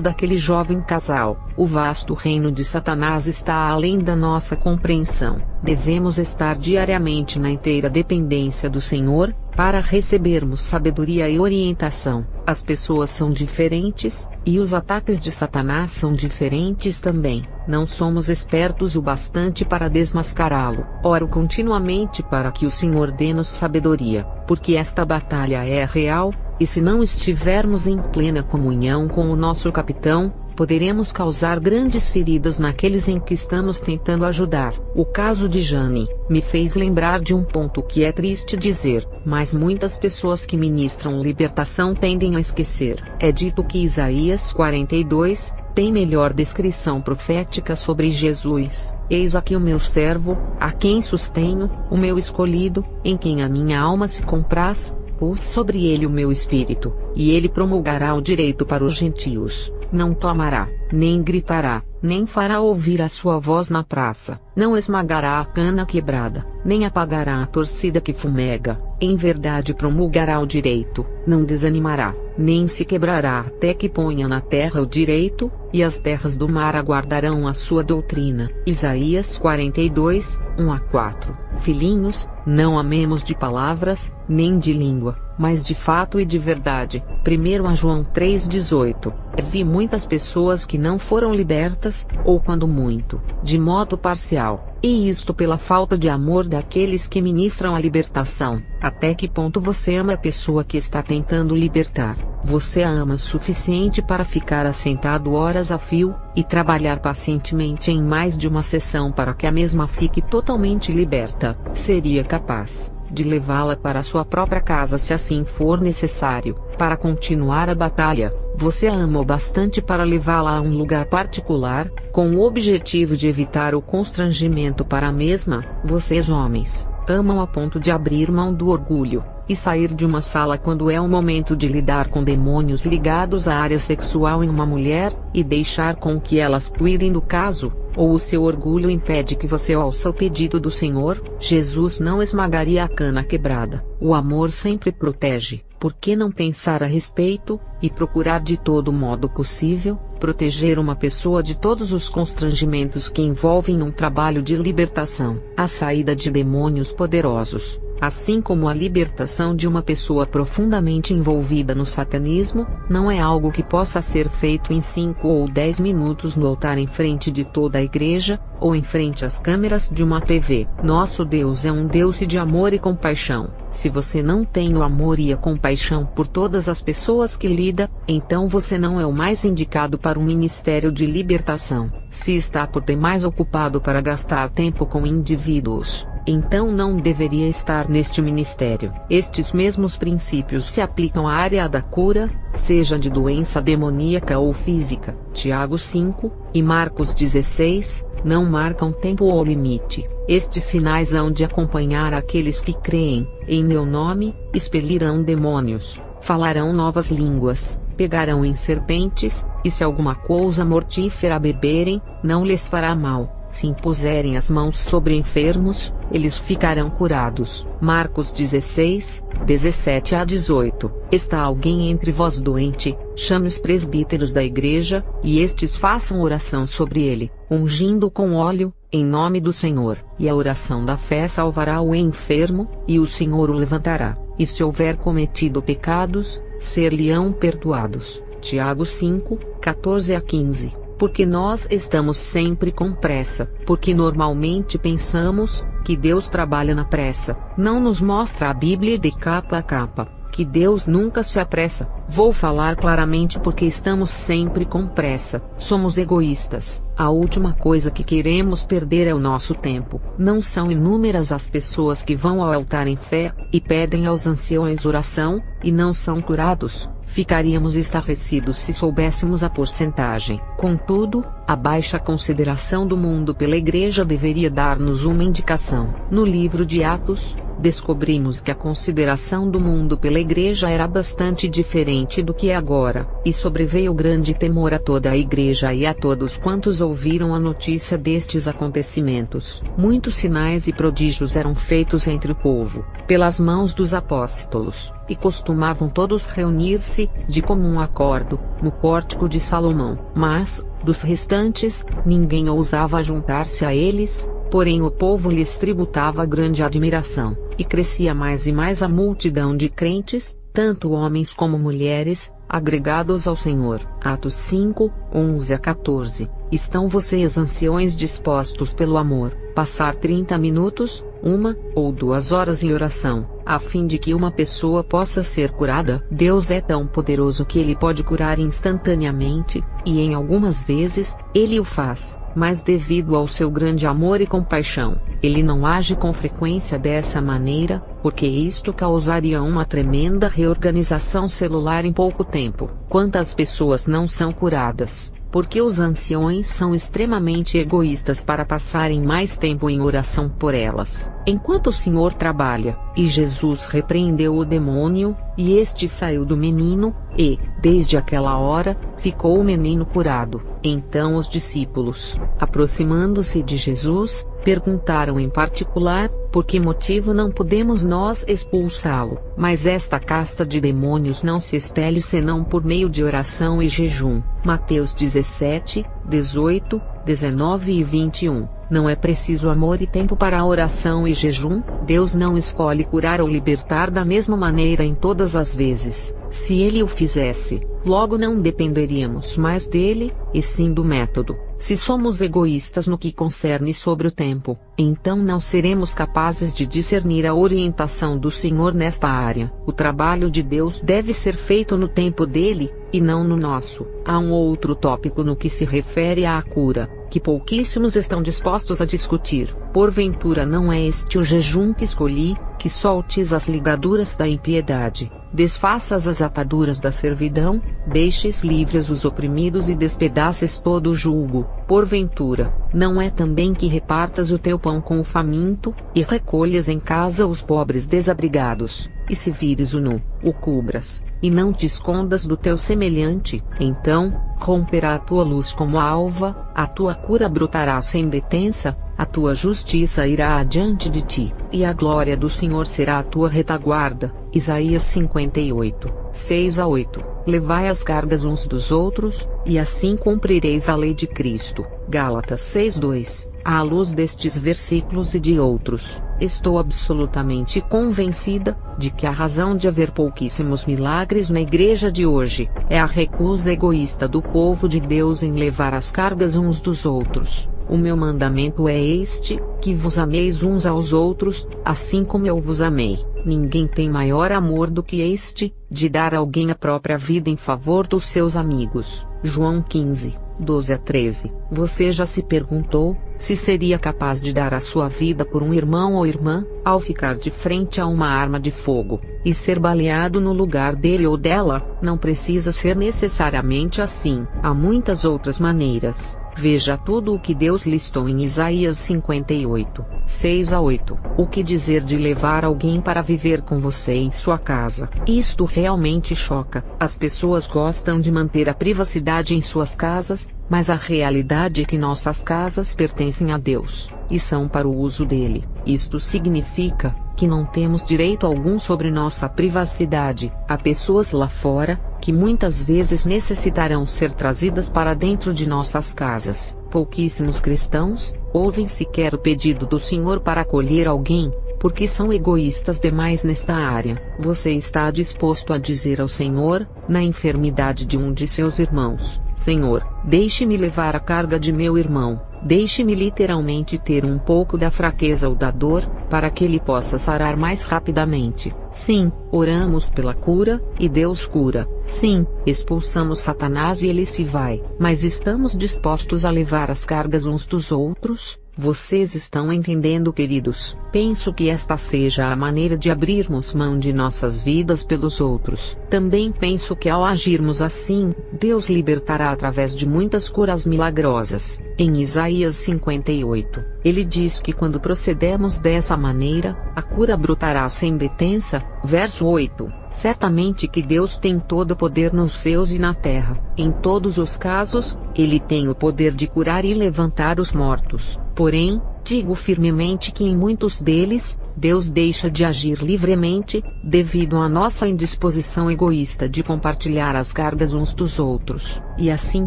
daquele jovem casal. O vasto reino de Satanás está além da nossa compreensão. Devemos estar diariamente na inteira dependência do Senhor, para recebermos sabedoria e orientação. As pessoas são diferentes, e os ataques de Satanás são diferentes também. Não somos espertos o bastante para desmascará-lo. Oro continuamente para que o Senhor dê-nos sabedoria, porque esta batalha é real, e se não estivermos em plena comunhão com o nosso capitão, poderemos causar grandes feridas naqueles em que estamos tentando ajudar. O caso de Jane me fez lembrar de um ponto que é triste dizer, mas muitas pessoas que ministram libertação tendem a esquecer. É dito que Isaías 42 tem melhor descrição profética sobre Jesus. Eis aqui o meu servo, a quem sustenho, o meu escolhido, em quem a minha alma se compraz, pus sobre ele o meu espírito, e ele promulgará o direito para os gentios. Não clamará, nem gritará, nem fará ouvir a sua voz na praça. Não esmagará a cana quebrada, nem apagará a torcida que fumega. Em verdade promulgará o direito, não desanimará, nem se quebrará até que ponha na terra o direito, e as terras do mar aguardarão a sua doutrina. Isaías 42, 1-4. Filhinhos, não amemos de palavras, nem de língua, mas de fato e de verdade. 1 João 3,18. Vi muitas pessoas que não foram libertas, ou quando muito, de modo parcial, e isto pela falta de amor daqueles que ministram a libertação. Até que ponto você ama a pessoa que está tentando libertar? Você a ama o suficiente para ficar assentado horas a fio, e trabalhar pacientemente em mais de uma sessão para que a mesma fique totalmente liberta? Seria capaz de levá-la para sua própria casa se assim for necessário, para continuar a batalha? Você a ama o bastante para levá-la a um lugar particular, com o objetivo de evitar o constrangimento para a mesma? Vocês homens, amam a ponto de abrir mão do orgulho, e sair de uma sala quando é o momento de lidar com demônios ligados à área sexual em uma mulher, e deixar com que elas cuidem do caso? Ou o seu orgulho impede que você ouça o pedido do Senhor? Jesus não esmagaria a cana quebrada. O amor sempre protege. Por que não pensar a respeito, e procurar de todo modo possível, proteger uma pessoa de todos os constrangimentos que envolvem um trabalho de libertação, a saída de demônios poderosos? Assim como a libertação de uma pessoa profundamente envolvida no satanismo, não é algo que possa ser feito em 5 ou 10 minutos no altar em frente de toda a igreja, ou em frente às câmeras de uma TV. Nosso Deus é um Deus de amor e compaixão. Se você não tem o amor e a compaixão por todas as pessoas que lida, então você não é o mais indicado para um ministério de libertação. Se está por demais ocupado para gastar tempo com indivíduos, então não deveria estar neste ministério. Estes mesmos princípios se aplicam à área da cura, seja de doença demoníaca ou física. Tiago 5 e Marcos 16 não marcam tempo ou limite. Estes sinais hão de acompanhar aqueles que creem. Em meu nome, expelirão demônios, falarão novas línguas, pegarão em serpentes, e se alguma coisa mortífera beberem, não lhes fará mal. Se impuserem as mãos sobre enfermos, eles ficarão curados. Marcos 16, 17-18. Está alguém entre vós doente? Chame os presbíteros da igreja, e estes façam oração sobre ele, ungindo com óleo, em nome do Senhor. E a oração da fé salvará o enfermo, e o Senhor o levantará. E se houver cometido pecados, ser-lhe-ão perdoados. Tiago 5, 14-15. Porque nós estamos sempre com pressa, porque normalmente pensamos que Deus trabalha na pressa. Não nos mostra a Bíblia de capa a capa, que Deus nunca se apressa. Vou falar claramente porque estamos sempre com pressa. Somos egoístas. A última coisa que queremos perder é o nosso tempo. Não são inúmeras as pessoas que vão ao altar em fé e pedem aos anciões oração, e não são curados. Ficaríamos estarrecidos se soubéssemos a porcentagem. Contudo, a baixa consideração do mundo pela Igreja deveria dar-nos uma indicação. No livro de Atos, descobrimos que a consideração do mundo pela Igreja era bastante diferente do que é agora, e sobreveio grande temor a toda a Igreja e a todos quantos ouviram a notícia destes acontecimentos. Muitos sinais e prodígios eram feitos entre o povo, pelas mãos dos apóstolos, e costumavam todos reunir-se, de comum acordo, no pórtico de Salomão. Mas, dos restantes, ninguém ousava juntar-se a eles, porém o povo lhes tributava grande admiração, e crescia mais e mais a multidão de crentes, tanto homens como mulheres, agregados ao Senhor. Atos 5, 11 a 14. Estão vocês anciões dispostos pelo amor, passar 30 minutos, 1 ou 2 horas em oração, a fim de que uma pessoa possa ser curada? Deus é tão poderoso que Ele pode curar instantaneamente, e em algumas vezes, Ele o faz, mas devido ao seu grande amor e compaixão, Ele não age com frequência dessa maneira, porque isto causaria uma tremenda reorganização celular em pouco tempo. Quantas pessoas não são curadas, porque os anciões são extremamente egoístas para passarem mais tempo em oração por elas, enquanto o Senhor trabalha? E Jesus repreendeu o demônio, e este saiu do menino, e, desde aquela hora, ficou o menino curado. Então os discípulos, aproximando-se de Jesus, perguntaram em particular, por que motivo não podemos nós expulsá-lo? Mas esta casta de demônios não se expele senão por meio de oração e jejum. Mateus 17, 18, 19 e 21. Não é preciso amor e tempo para a oração e jejum? Deus não escolhe curar ou libertar da mesma maneira em todas as vezes. Se Ele o fizesse, logo não dependeríamos mais dele, e sim do método. Se somos egoístas no que concerne sobre o tempo, então não seremos capazes de discernir a orientação do Senhor nesta área. O trabalho de Deus deve ser feito no tempo dele, e não no nosso. Há um outro tópico no que se refere à cura, que pouquíssimos estão dispostos a discutir. Porventura não é este o jejum que escolhi, que soltes as ligaduras da impiedade, desfaças as ataduras da servidão, deixes livres os oprimidos e despedaces todo o jugo? Porventura, não é também que repartas o teu pão com o faminto, e recolhas em casa os pobres desabrigados? E se vires o nu, o cubras, e não te escondas do teu semelhante? Então, romperá a tua luz como a alva, a tua cura brotará sem detença, a tua justiça irá adiante de ti, e a glória do Senhor será a tua retaguarda. Isaías 58, 6 a 8. Levai as cargas uns dos outros, e assim cumprireis a lei de Cristo. Gálatas 6:2. À luz destes versículos e de outros, estou absolutamente convencida de que a razão de haver pouquíssimos milagres na igreja de hoje é a recusa egoísta do povo de Deus em levar as cargas uns dos outros. O meu mandamento é este, que vos ameis uns aos outros, assim como eu vos amei. Ninguém tem maior amor do que este, de dar a alguém a própria vida em favor dos seus amigos. João 15, 12 a 13. Você já se perguntou, se seria capaz de dar a sua vida por um irmão ou irmã, ao ficar de frente a uma arma de fogo, e ser baleado no lugar dele ou dela? Não precisa ser necessariamente assim. Há muitas outras maneiras. Veja tudo o que Deus listou em Isaías 58, 6 a 8. O que dizer de levar alguém para viver com você em sua casa? Isto realmente choca. As pessoas gostam de manter a privacidade em suas casas, mas a realidade é que nossas casas pertencem a Deus, e são para o uso dele. Isto significa que não temos direito algum sobre nossa privacidade. Há pessoas lá fora, que muitas vezes necessitarão ser trazidas para dentro de nossas casas. Pouquíssimos cristãos ouvem sequer o pedido do Senhor para acolher alguém, porque são egoístas demais nesta área. Você está disposto a dizer ao Senhor, na enfermidade de um de seus irmãos: Senhor, deixe-me levar a carga de meu irmão, Deixe-me literalmente ter um pouco da fraqueza ou da dor, para que ele possa sarar mais rapidamente. Sim, oramos pela cura, e Deus cura. Sim, expulsamos Satanás e ele se vai. Mas estamos dispostos a levar as cargas uns dos outros? Vocês estão entendendo, queridos? Penso que esta seja a maneira de abrirmos mão de nossas vidas pelos outros. Também penso que ao agirmos assim, Deus libertará através de muitas curas milagrosas. Em Isaías 58, ele diz que quando procedemos dessa maneira, a cura brotará sem detença. Verso 8. Certamente que Deus tem todo o poder nos céus e na terra. Em todos os casos, ele tem o poder de curar e levantar os mortos. Porém, digo firmemente que em muitos deles, Deus deixa de agir livremente, devido à nossa indisposição egoísta de compartilhar as cargas uns dos outros. E assim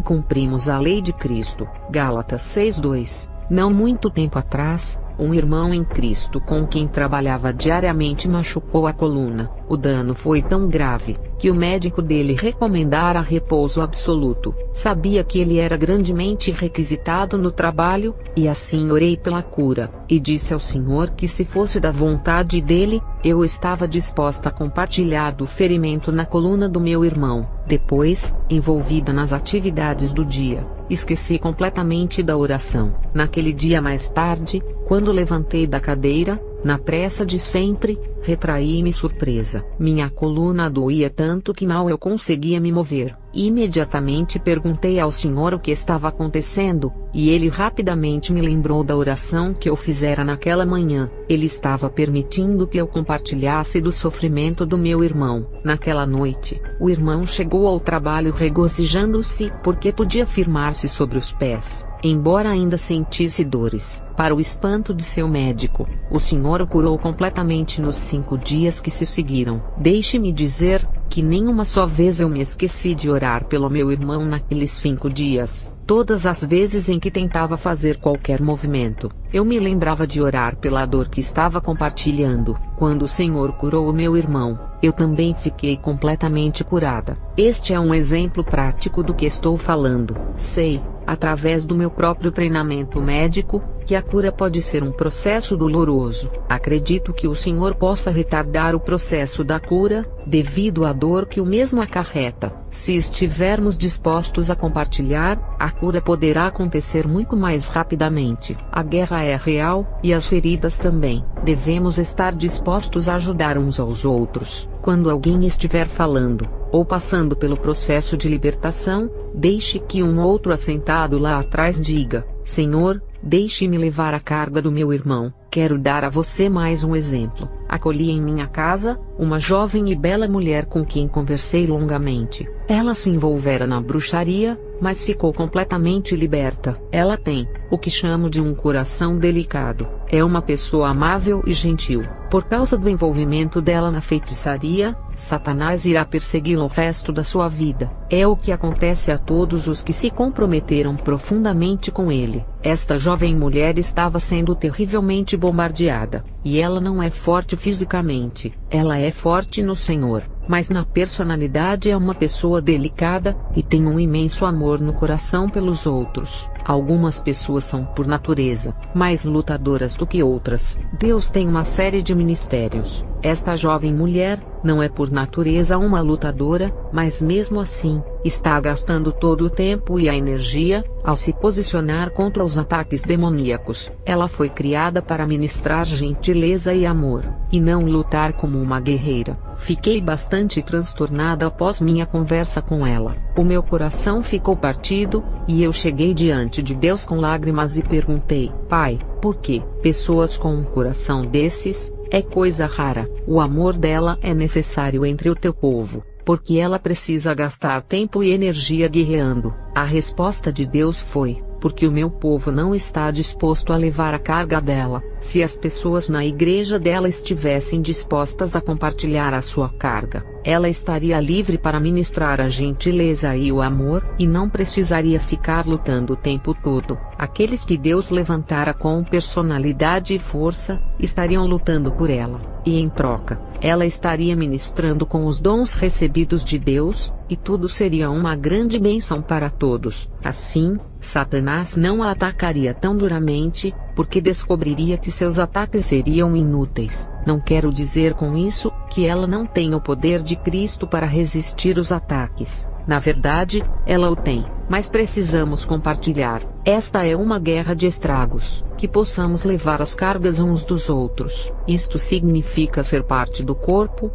cumprimos a lei de Cristo. Gálatas 6:2. Não muito tempo atrás, um irmão em Cristo com quem trabalhava diariamente machucou a coluna. O dano foi tão grave, que o médico dele recomendara repouso absoluto. Sabia que ele era grandemente requisitado no trabalho, e assim orei pela cura, e disse ao Senhor que se fosse da vontade dele, eu estava disposta a compartilhar do ferimento na coluna do meu irmão. Depois, envolvida nas atividades do dia, esqueci completamente da oração. Naquele dia mais tarde, quando levantei da cadeira, na pressa de sempre, retraí-me surpresa. Minha coluna doía tanto que mal eu conseguia me mover. Imediatamente perguntei ao Senhor o que estava acontecendo, e ele rapidamente me lembrou da oração que eu fizera naquela manhã. Ele estava permitindo que eu compartilhasse do sofrimento do meu irmão. Naquela noite, o irmão chegou ao trabalho regozijando-se porque podia firmar-se sobre os pés, embora ainda sentisse dores. Para o espanto de seu médico, o Senhor o curou completamente nos 5 dias que se seguiram. Deixe-me dizer que nenhuma só vez eu me esqueci de orar pelo meu irmão naqueles 5 dias. Todas as vezes em que tentava fazer qualquer movimento, eu me lembrava de orar pela dor que estava compartilhando. Quando o Senhor curou o meu irmão, eu também fiquei completamente curada. Este é um exemplo prático do que estou falando. Sei, através do meu próprio treinamento médico, que a cura pode ser um processo doloroso. Acredito que o Senhor possa retardar o processo da cura, devido à dor que o mesmo acarreta. Se estivermos dispostos a compartilhar, a cura poderá acontecer muito mais rapidamente. A guerra é real, e as feridas também. Devemos estar dispostos a ajudar uns aos outros. Quando alguém estiver falando, ou passando pelo processo de libertação, deixe que um outro assentado lá atrás diga: Senhor, deixe-me levar a carga do meu irmão. Quero dar a você mais um exemplo. Acolhi em minha casa uma jovem e bela mulher com quem conversei longamente. Ela se envolvera na bruxaria, mas ficou completamente liberta. Ela tem o que chamo de um coração delicado. É uma pessoa amável e gentil. Por causa do envolvimento dela na feitiçaria, Satanás irá persegui-la o resto da sua vida. É o que acontece a todos os que se comprometeram profundamente com ele. Esta jovem mulher estava sendo terrivelmente bombardeada, e ela não é forte fisicamente. Ela é forte no Senhor, mas na personalidade é uma pessoa delicada, e tem um imenso amor no coração pelos outros. Algumas pessoas são por natureza mais lutadoras do que outras. Deus tem uma série de ministérios. Esta jovem mulher não é por natureza uma lutadora, mas mesmo assim, está gastando todo o tempo e a energia ao se posicionar contra os ataques demoníacos. Ela foi criada para ministrar gentileza e amor, e não lutar como uma guerreira. Fiquei bastante transtornada após minha conversa com ela. O meu coração ficou partido, e eu cheguei diante de Deus com lágrimas e perguntei: Pai, por que pessoas com um coração desses? É coisa rara. O amor dela é necessário entre o teu povo, porque ela precisa gastar tempo e energia guerreando. A resposta de Deus foi: porque o meu povo não está disposto a levar a carga dela. Se as pessoas na igreja dela estivessem dispostas a compartilhar a sua carga, ela estaria livre para ministrar a gentileza e o amor, e não precisaria ficar lutando o tempo todo. Aqueles que Deus levantara com personalidade e força, estariam lutando por ela, e em troca, ela estaria ministrando com os dons recebidos de Deus, e tudo seria uma grande bênção para todos. Assim, Satanás não a atacaria tão duramente, porque descobriria que seus ataques seriam inúteis. Não quero dizer com isso que ela não tem o poder de Cristo para resistir os ataques. Na verdade, ela o tem, mas precisamos compartilhar. Esta é uma guerra de estragos, que possamos levar as cargas uns dos outros. Isto significa ser parte do corpo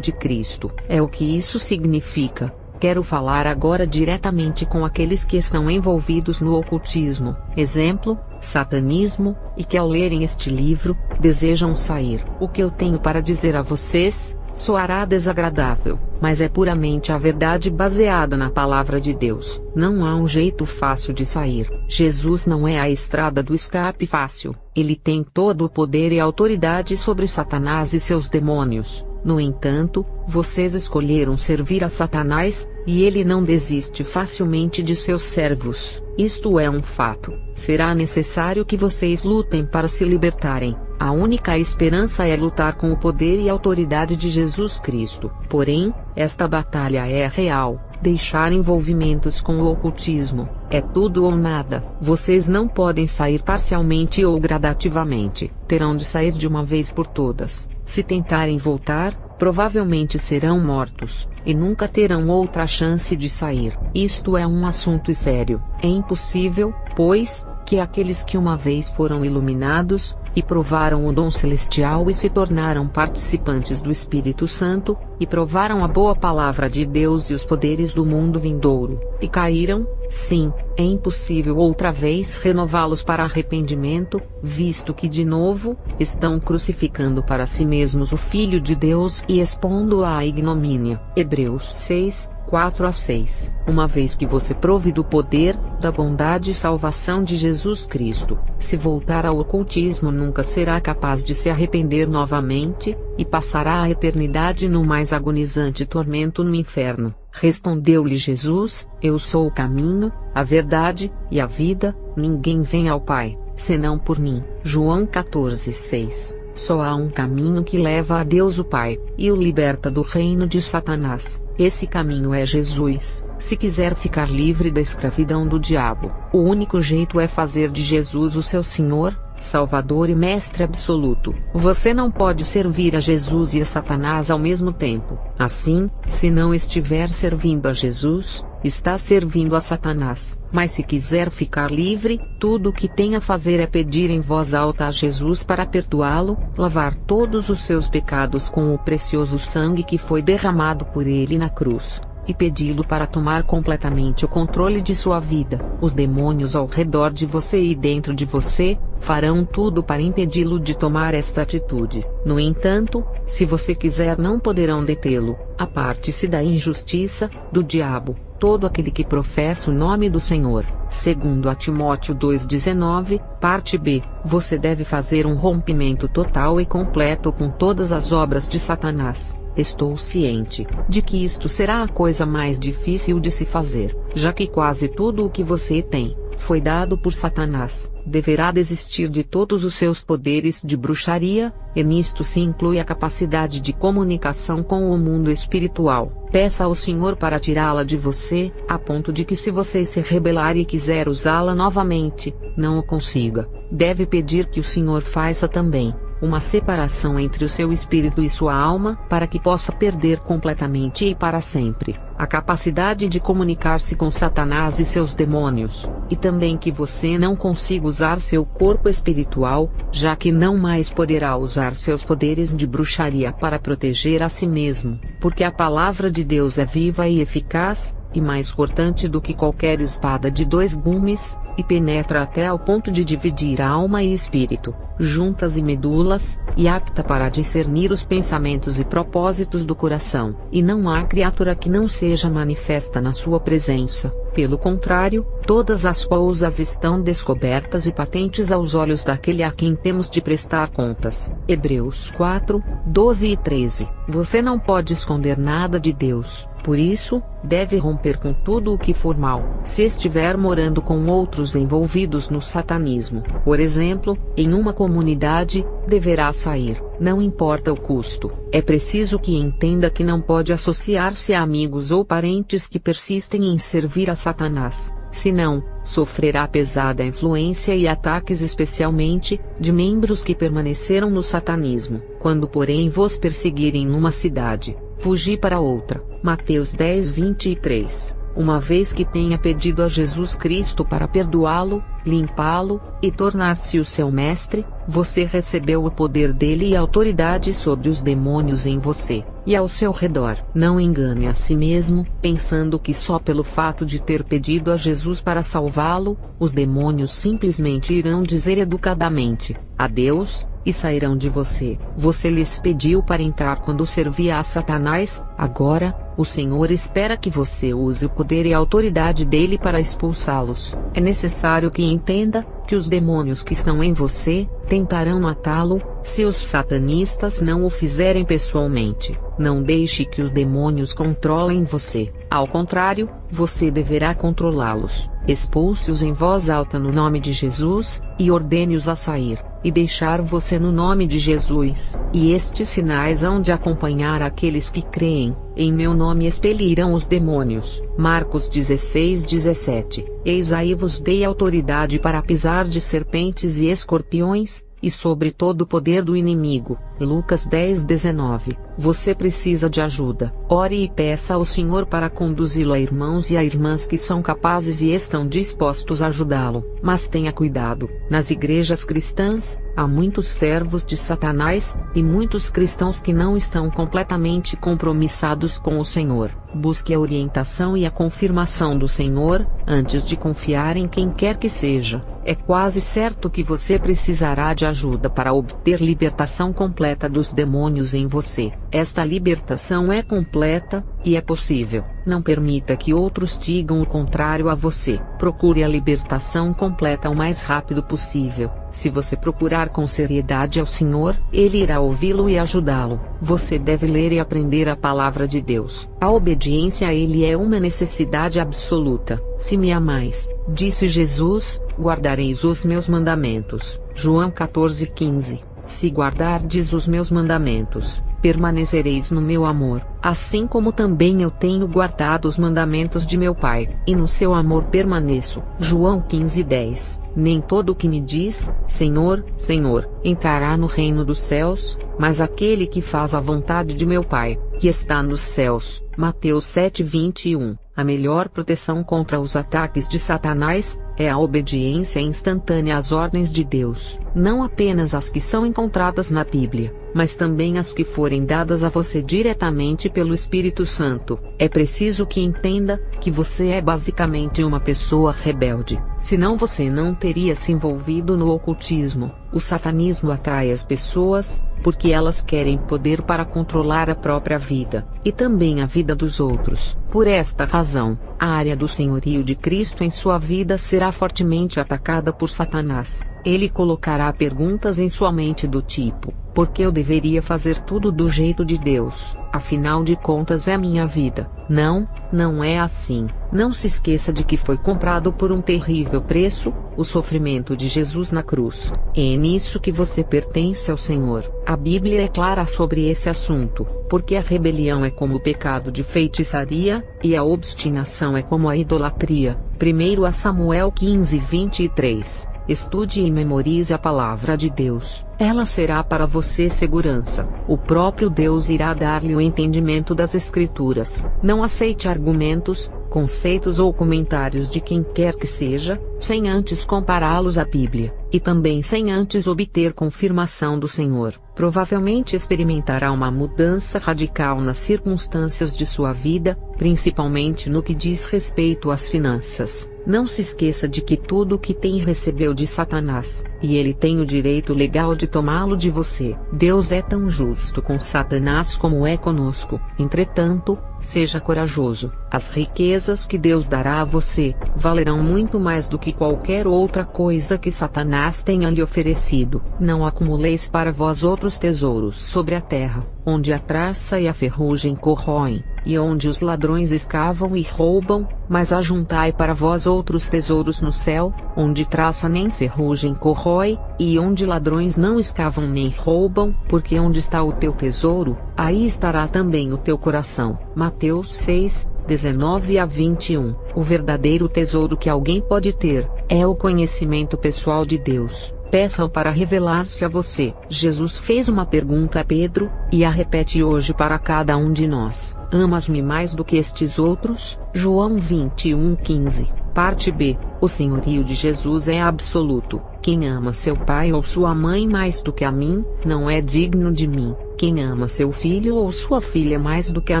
de Cristo. É o que isso significa. Quero falar agora diretamente com aqueles que estão envolvidos no ocultismo, exemplo, satanismo, e que ao lerem este livro, desejam sair. O que eu tenho para dizer a vocês soará desagradável, mas é puramente a verdade baseada na palavra de Deus. Não há um jeito fácil de sair. Jesus não é a estrada do escape fácil. Ele tem todo o poder e autoridade sobre Satanás e seus demônios. No entanto, vocês escolheram servir a Satanás, e ele não desiste facilmente de seus servos. Isto é um fato. Será necessário que vocês lutem para se libertarem. A única esperança é lutar com o poder e autoridade de Jesus Cristo. Porém, esta batalha é real. Deixar envolvimentos com o ocultismo é tudo ou nada. Vocês não podem sair parcialmente ou gradativamente. Terão de sair de uma vez por todas. Se tentarem voltar, provavelmente serão mortos, e nunca terão outra chance de sair. Isto é um assunto sério. É impossível, pois, que aqueles que uma vez foram iluminados, e provaram o dom celestial e se tornaram participantes do Espírito Santo, e provaram a boa palavra de Deus e os poderes do mundo vindouro, e caíram, sim, é impossível outra vez renová-los para arrependimento, visto que de novo, estão crucificando para si mesmos o Filho de Deus e expondo-o à ignomínia. Hebreus 6, 4-6. Uma vez que você prove do poder, da bondade e salvação de Jesus Cristo, se voltar ao ocultismo nunca será capaz de se arrepender novamente, e passará a eternidade no mais agonizante tormento no inferno. Respondeu-lhe Jesus: Eu sou o caminho, a verdade, e a vida, ninguém vem ao Pai, senão por mim. João 14:6. Só há um caminho que leva a Deus o Pai, e o liberta do reino de Satanás. Esse caminho é Jesus. Se quiser ficar livre da escravidão do diabo, o único jeito é fazer de Jesus o seu Senhor, Salvador e Mestre absoluto. Você não pode servir a Jesus e a Satanás ao mesmo tempo. Assim, se não estiver servindo a Jesus, está servindo a Satanás. Mas se quiser ficar livre, tudo o que tem a fazer é pedir em voz alta a Jesus para perdoá-lo, lavar todos os seus pecados com o precioso sangue que foi derramado por ele na cruz, e pedi-lo para tomar completamente o controle de sua vida. Os demônios ao redor de você e dentro de você farão tudo para impedi-lo de tomar esta atitude. No entanto, se você quiser, não poderão detê-lo. Aparte-se da injustiça do diabo, todo aquele que professa o nome do Senhor. Segundo a Timóteo 2,19, parte B, você deve fazer um rompimento total e completo com todas as obras de Satanás. Estou ciente de que isto será a coisa mais difícil de se fazer, já que quase tudo o que você tem foi dado por Satanás. Deverá desistir de todos os seus poderes de bruxaria, e nisto se inclui a capacidade de comunicação com o mundo espiritual. Peça ao Senhor para tirá-la de você, a ponto de que, se você se rebelar e quiser usá-la novamente, não o consiga. Deve pedir que o Senhor faça também uma separação entre o seu espírito e sua alma, para que possa perder completamente e para sempre a capacidade de comunicar-se com Satanás e seus demônios, e também que você não consiga usar seu corpo espiritual, já que não mais poderá usar seus poderes de bruxaria para proteger a si mesmo, porque a palavra de Deus é viva e eficaz, e mais cortante do que qualquer espada de dois gumes, e penetra até ao ponto de dividir alma e espírito, juntas e medulas, e apta para discernir os pensamentos e propósitos do coração. E não há criatura que não seja manifesta na sua presença. Pelo contrário, todas as coisas estão descobertas e patentes aos olhos daquele a quem temos de prestar contas. Hebreus 4, 12 e 13. Você não pode esconder nada de Deus, por isso, deve romper com tudo o que for mal. Se estiver morando com outros envolvidos no satanismo, por exemplo, em uma comunidade, deverá sair, não importa o custo. É preciso que entenda que não pode associar-se a amigos ou parentes que persistem em servir a Satanás, senão, sofrerá pesada influência e ataques, especialmente, de membros que permaneceram no satanismo. Quando porém vos perseguirem numa cidade, fugi para outra. Mateus 10, 23. Uma vez que tenha pedido a Jesus Cristo para perdoá-lo, limpá-lo, e tornar-se o seu mestre, você recebeu o poder dele e autoridade sobre os demônios em você e ao seu redor. Não engane a si mesmo, pensando que só pelo fato de ter pedido a Jesus para salvá-lo, os demônios simplesmente irão dizer educadamente adeus e sairão de você. Você lhes pediu para entrar quando servia a Satanás, agora, o Senhor espera que você use o poder e a autoridade dele para expulsá-los. É necessário que entenda que os demônios que estão em você tentarão matá-lo, se os satanistas não o fizerem pessoalmente. Não deixe que os demônios controlem você. Ao contrário, você deverá controlá-los. Expulse-os em voz alta no nome de Jesus, e ordene-os a sair, e deixar você no nome de Jesus. E estes sinais hão de acompanhar aqueles que creem. Em meu nome expelirão os demônios. Marcos 16, 17. Eis aí vos dei autoridade para pisar de serpentes e escorpiões, e sobre todo o poder do inimigo. Lucas 10, 19. Você precisa de ajuda. Ore e peça ao Senhor para conduzi-lo a irmãos e a irmãs que são capazes e estão dispostos a ajudá-lo. Mas tenha cuidado. Nas igrejas cristãs, há muitos servos de Satanás, e muitos cristãos que não estão completamente compromissados com o Senhor. Busque a orientação e a confirmação do Senhor, antes de confiar em quem quer que seja. É quase certo que você precisará de ajuda para obter libertação completa dos demônios em você. Esta libertação é completa, e é possível. Não permita que outros digam o contrário a você. Procure a libertação completa o mais rápido possível. Se você procurar com seriedade ao Senhor, Ele irá ouvi-lo e ajudá-lo. Você deve ler e aprender a palavra de Deus. A obediência a Ele é uma necessidade absoluta. Se me amais, disse Jesus, guardareis os meus mandamentos. João 14:15. Se guardardes os meus mandamentos, permanecereis no meu amor, assim como também eu tenho guardado os mandamentos de meu Pai, e no seu amor permaneço. João 15:10. Nem todo o que me diz, Senhor, Senhor, entrará no reino dos céus, mas aquele que faz a vontade de meu Pai, que está nos céus. Mateus 7:21. A melhor proteção contra os ataques de Satanás é a obediência instantânea às ordens de Deus, não apenas as que são encontradas na Bíblia, mas também as que forem dadas a você diretamente pelo Espírito Santo. É preciso que entenda que você é basicamente uma pessoa rebelde, senão você não teria se envolvido no ocultismo. O satanismo atrai as pessoas, porque elas querem poder para controlar a própria vida, e também a vida dos outros. Por esta razão, a área do senhorio de Cristo em sua vida será fortemente atacada por Satanás. Ele colocará perguntas em sua mente do tipo: por que eu deveria fazer tudo do jeito de Deus? Afinal de contas é minha vida. Não, não é assim. Não se esqueça de que foi comprado por um terrível preço, o sofrimento de Jesus na cruz. É nisso que você pertence ao Senhor. A Bíblia é clara sobre esse assunto, porque a rebelião é como o pecado de feitiçaria, e a obstinação é como a idolatria. 1 Samuel 15:23. Estude e memorize a palavra de Deus. Ela será para você segurança. O próprio Deus irá dar-lhe o entendimento das Escrituras. Não aceite argumentos, conceitos ou comentários de quem quer que seja, sem antes compará-los à Bíblia, e também sem antes obter confirmação do Senhor, provavelmente experimentará uma mudança radical nas circunstâncias de sua vida, principalmente no que diz respeito às finanças. Não se esqueça de que tudo o que tem recebeu de Satanás, e ele tem o direito legal de tomá-lo de você. Deus é tão justo com Satanás como é conosco. Entretanto, seja corajoso. As riquezas que Deus dará a você valerão muito mais do que qualquer outra coisa que Satanás tenha lhe oferecido. Não acumuleis para vós outros tesouros sobre a terra, onde a traça e a ferrugem corroem, e onde os ladrões escavam e roubam, mas ajuntai para vós outros tesouros no céu, onde traça nem ferrugem corrói, e onde ladrões não escavam nem roubam, porque onde está o teu tesouro, aí estará também o teu coração. Mateus 6, 19 a 21. O verdadeiro tesouro que alguém pode ter é o conhecimento pessoal de Deus. Peça-o para revelar-se a você. Jesus fez uma pergunta a Pedro, e a repete hoje para cada um de nós. Amas-me mais do que estes outros? João 21:15. Parte B. O senhorio de Jesus é absoluto. Quem ama seu pai ou sua mãe mais do que a mim, não é digno de mim. Quem ama seu filho ou sua filha mais do que a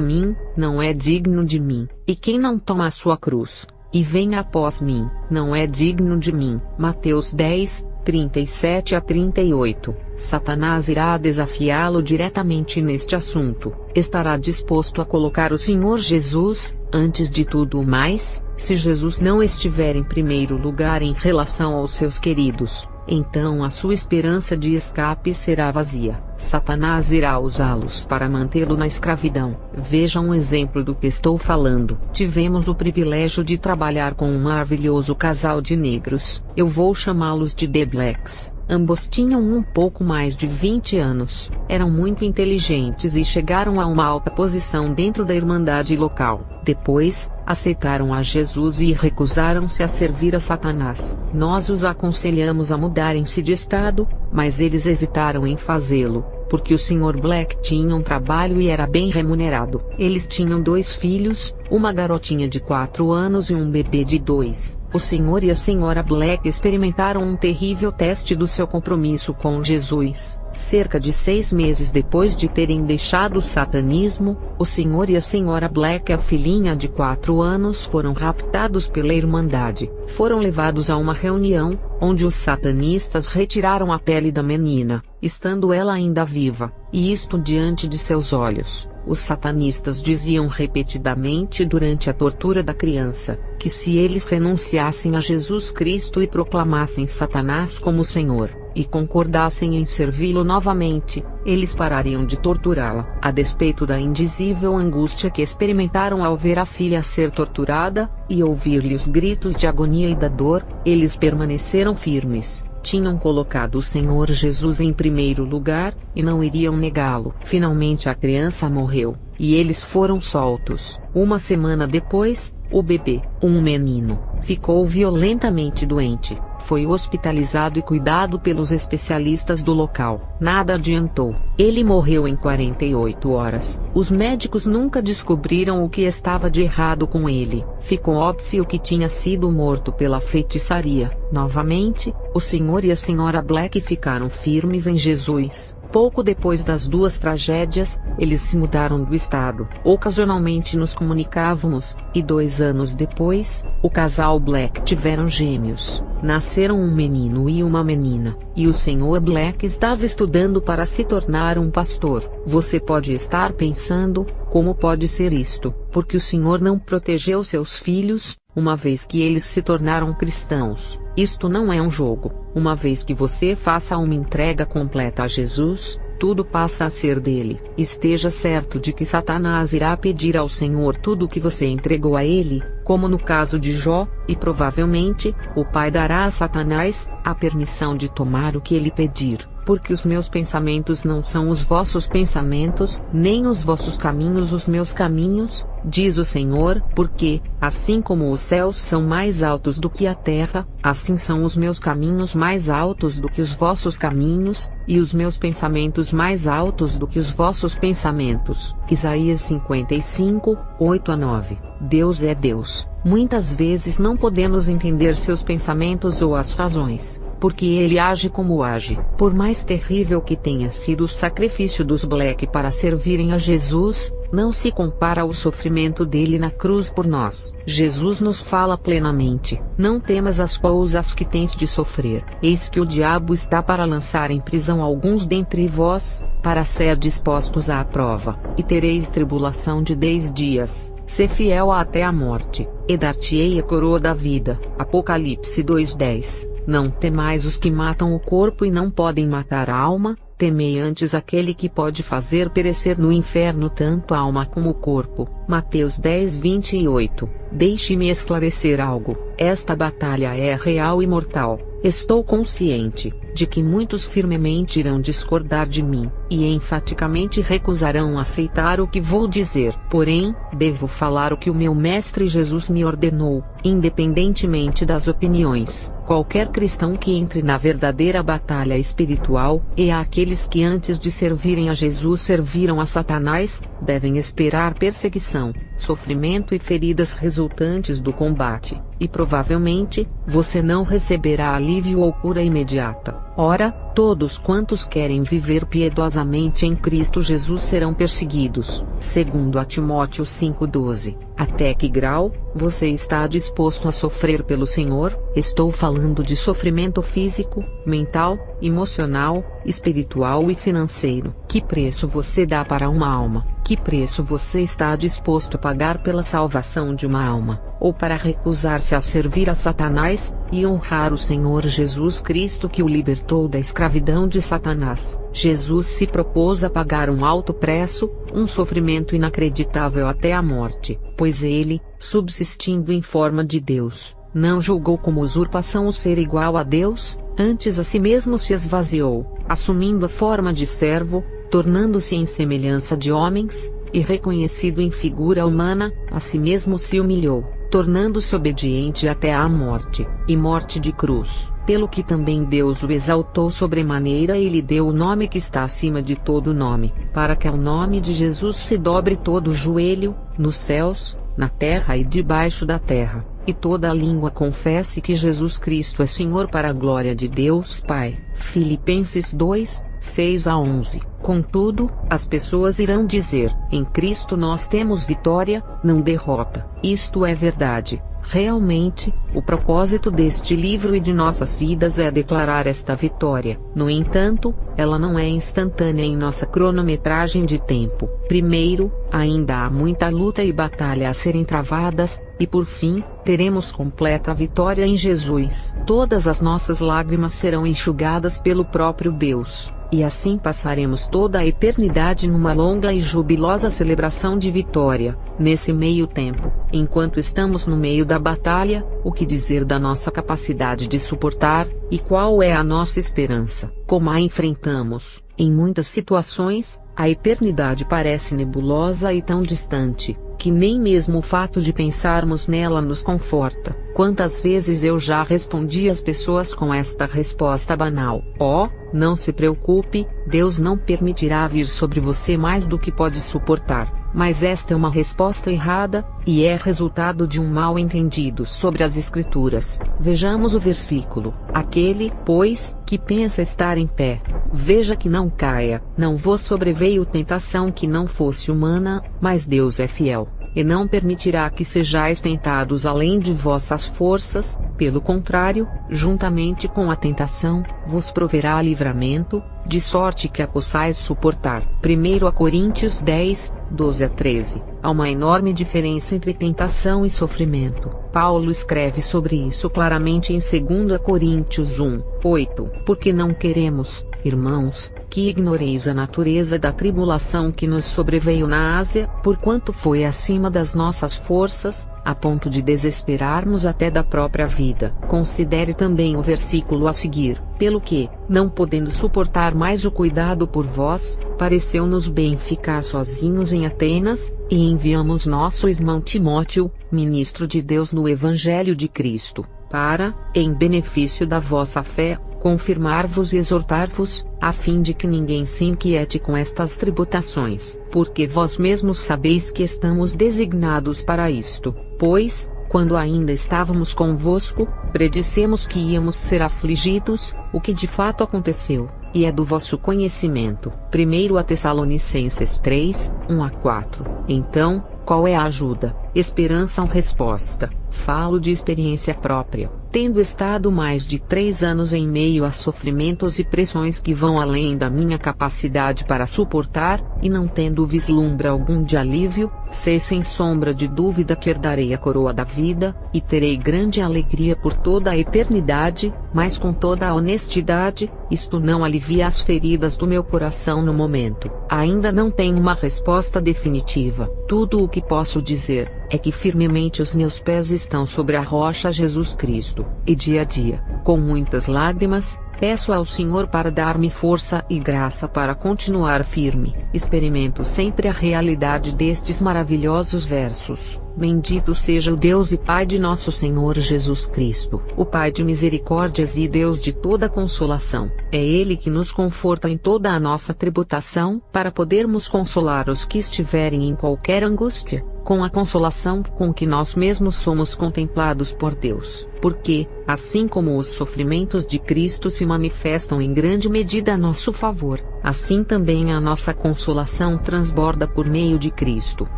mim, não é digno de mim. E quem não toma a sua cruz, e vem após mim, não é digno de mim. Mateus 10, 37 a 38. Satanás irá desafiá-lo diretamente neste assunto. Estará disposto a colocar o Senhor Jesus, antes de tudo mais? Se Jesus não estiver em primeiro lugar em relação aos seus queridos, então a sua esperança de escape será vazia. Satanás irá usá-los para mantê-lo na escravidão. Veja um exemplo do que estou falando. Tivemos o privilégio de trabalhar com um maravilhoso casal de negros. Eu vou chamá-los de The Blacks. Ambos tinham um pouco mais de 20 anos. Eram muito inteligentes e chegaram a uma alta posição dentro da irmandade local. Depois, aceitaram a Jesus e recusaram-se a servir a Satanás. Nós os aconselhamos a mudarem-se de estado, mas eles hesitaram em fazê-lo, porque o Sr. Black tinha um trabalho e era bem remunerado. Eles tinham 2 filhos, uma garotinha de 4 anos e um bebê de 2. O Sr. e a Sra. Black experimentaram um terrível teste do seu compromisso com Jesus. Cerca de 6 meses depois de terem deixado o satanismo, o Sr. e a Sra. Black e a filhinha de 4 anos foram raptados pela Irmandade. Foram levados a uma reunião, onde os satanistas retiraram a pele da menina, estando ela ainda viva, e isto diante de seus olhos. Os satanistas diziam repetidamente durante a tortura da criança, que se eles renunciassem a Jesus Cristo e proclamassem Satanás como Senhor, e concordassem em servi-lo novamente, eles parariam de torturá-la. A despeito da indizível angústia que experimentaram ao ver a filha ser torturada, e ouvir-lhe os gritos de agonia e da dor, eles permaneceram firmes. Tinham colocado o Senhor Jesus em primeiro lugar, e não iriam negá-lo. Finalmente a criança morreu, e eles foram soltos. Uma semana depois, o bebê, um menino, ficou violentamente doente. Foi hospitalizado e cuidado pelos especialistas do local. Nada adiantou. Ele morreu em 48 horas. Os médicos nunca descobriram o que estava de errado com ele. Ficou óbvio que tinha sido morto pela feitiçaria. Novamente, o Sr. e a Sra. Black ficaram firmes em Jesus. Pouco depois das 2 tragédias, eles se mudaram do estado. Ocasionalmente nos comunicávamos, e 2 anos depois, o casal Black tiveram gêmeos. Nasceram um menino e uma menina, e o Sr. Black estava estudando para se tornar um pastor. Você pode estar pensando, como pode ser isto? Porque o Senhor não protegeu seus filhos, uma vez que eles se tornaram cristãos. Isto não é um jogo. Uma vez que você faça uma entrega completa a Jesus, tudo passa a ser dele. Esteja certo de que Satanás irá pedir ao Senhor tudo o que você entregou a ele, como no caso de Jó, e provavelmente, o Pai dará a Satanás a permissão de tomar o que ele pedir. Porque os meus pensamentos não são os vossos pensamentos, nem os vossos caminhos os meus caminhos, diz o Senhor, porque, assim como os céus são mais altos do que a terra, assim são os meus caminhos mais altos do que os vossos caminhos, e os meus pensamentos mais altos do que os vossos pensamentos. Isaías 55, 8 a 9. Deus é Deus. Muitas vezes não podemos entender seus pensamentos ou as razões, porque ele age como age. Por mais terrível que tenha sido o sacrifício dos Black para servirem a Jesus, não se compara ao sofrimento dele na cruz por nós. Jesus nos fala plenamente: não temas as coisas que tens de sofrer. Eis que o diabo está para lançar em prisão alguns dentre vós, para ser dispostos à prova, e tereis tribulação de 10 dias. Sê fiel até a morte, e dar-te-ei a coroa da vida. Apocalipse 2:10. Não temais os que matam o corpo e não podem matar a alma, temei antes aquele que pode fazer perecer no inferno tanto a alma como o corpo. Mateus 10:28. Deixe-me esclarecer algo: esta batalha é real e mortal. Estou consciente de que muitos firmemente irão discordar de mim, e enfaticamente recusarão aceitar o que vou dizer. Porém, devo falar o que o meu Mestre Jesus me ordenou, independentemente das opiniões. Qualquer cristão que entre na verdadeira batalha espiritual, e aqueles que antes de servirem a Jesus serviram a Satanás, devem esperar perseguição, sofrimento e feridas resultantes do combate, e provavelmente, você não receberá alívio ou cura imediata. Ora, todos quantos querem viver piedosamente em Cristo Jesus serão perseguidos. Segundo a Timóteo 5:12. Até que grau você está disposto a sofrer pelo Senhor? Estou falando de sofrimento físico, mental, emocional, espiritual e financeiro. Que preço você dá para uma alma? Que preço você está disposto a pagar pela salvação de uma alma? Ou para recusar-se a servir a Satanás, e honrar o Senhor Jesus Cristo que o libertou da escravidão de Satanás? Jesus se propôs a pagar um alto preço, um sofrimento inacreditável até a morte, pois ele, subsistindo em forma de Deus, não julgou como usurpação o ser igual a Deus, antes a si mesmo se esvaziou, assumindo a forma de servo, tornando-se em semelhança de homens, e reconhecido em figura humana, a si mesmo se humilhou, tornando-se obediente até à morte, e morte de cruz, pelo que também Deus o exaltou sobremaneira e lhe deu o nome que está acima de todo nome, para que ao nome de Jesus se dobre todo o joelho, nos céus, na terra e debaixo da terra, e toda a língua confesse que Jesus Cristo é Senhor para a glória de Deus Pai. Filipenses 2:6-11. Contudo, as pessoas irão dizer: em Cristo nós temos vitória, não derrota. Isto é verdade. Realmente, o propósito deste livro e de nossas vidas é declarar esta vitória. No entanto, ela não é instantânea em nossa cronometragem de tempo. Primeiro, ainda há muita luta e batalha a serem travadas, e por fim, teremos completa vitória em Jesus. Todas as nossas lágrimas serão enxugadas pelo próprio Deus, e assim passaremos toda a eternidade numa longa e jubilosa celebração de vitória. Nesse meio tempo, enquanto estamos no meio da batalha, o que dizer da nossa capacidade de suportar, e qual é a nossa esperança? Como a enfrentamos? Em muitas situações, a eternidade parece nebulosa e tão distante, que nem mesmo o fato de pensarmos nela nos conforta. Quantas vezes eu já respondi às pessoas com esta resposta banal: oh, não se preocupe, Deus não permitirá vir sobre você mais do que pode suportar. Mas esta é uma resposta errada, e é resultado de um mal entendido sobre as Escrituras. Vejamos o versículo: aquele, pois, que pensa estar em pé, veja que não caia. Não vos sobreveio tentação que não fosse humana, mas Deus é fiel, e não permitirá que sejais tentados além de vossas forças, pelo contrário, juntamente com a tentação, vos proverá livramento, de sorte que a possais suportar. 1 Coríntios 10:12-13. Há uma enorme diferença entre tentação e sofrimento. Paulo escreve sobre isso claramente em 2 Coríntios 1:8. Porque não queremos, irmãos, que ignoreis a natureza da tribulação que nos sobreveio na Ásia, porquanto foi acima das nossas forças, a ponto de desesperarmos até da própria vida. Considere também o versículo a seguir: pelo que, não podendo suportar mais o cuidado por vós, pareceu-nos bem ficar sozinhos em Atenas, e enviamos nosso irmão Timóteo, ministro de Deus no Evangelho de Cristo, para, em benefício da vossa fé, confirmar-vos e exortar-vos, a fim de que ninguém se inquiete com estas tribulações, porque vós mesmos sabeis que estamos designados para isto, pois, quando ainda estávamos convosco, predissemos que íamos ser afligidos, o que de fato aconteceu, e é do vosso conhecimento. 1 Tessalonicenses 3, 1-4. Então, qual é a ajuda, esperança ou resposta? Falo de experiência própria, tendo estado mais de 3 anos em meio a sofrimentos e pressões que vão além da minha capacidade para suportar, e não tendo vislumbre algum de alívio, sei sem sombra de dúvida que herdarei a coroa da vida, e terei grande alegria por toda a eternidade, mas com toda a honestidade, isto não alivia as feridas do meu coração no momento. Ainda não tenho uma resposta definitiva. Tudo o que posso dizer é que firmemente os meus pés estão sobre a rocha Jesus Cristo, e dia a dia, com muitas lágrimas, peço ao Senhor para dar-me força e graça para continuar firme. Experimento sempre a realidade destes maravilhosos versos. Bendito seja o Deus e Pai de nosso Senhor Jesus Cristo, o Pai de misericórdias e Deus de toda consolação. É Ele que nos conforta em toda a nossa tribulação, para podermos consolar os que estiverem em qualquer angústia, com a consolação com que nós mesmos somos contemplados por Deus. Porque, assim como os sofrimentos de Cristo se manifestam em grande medida a nosso favor, assim também a nossa consolação transborda por meio de Cristo.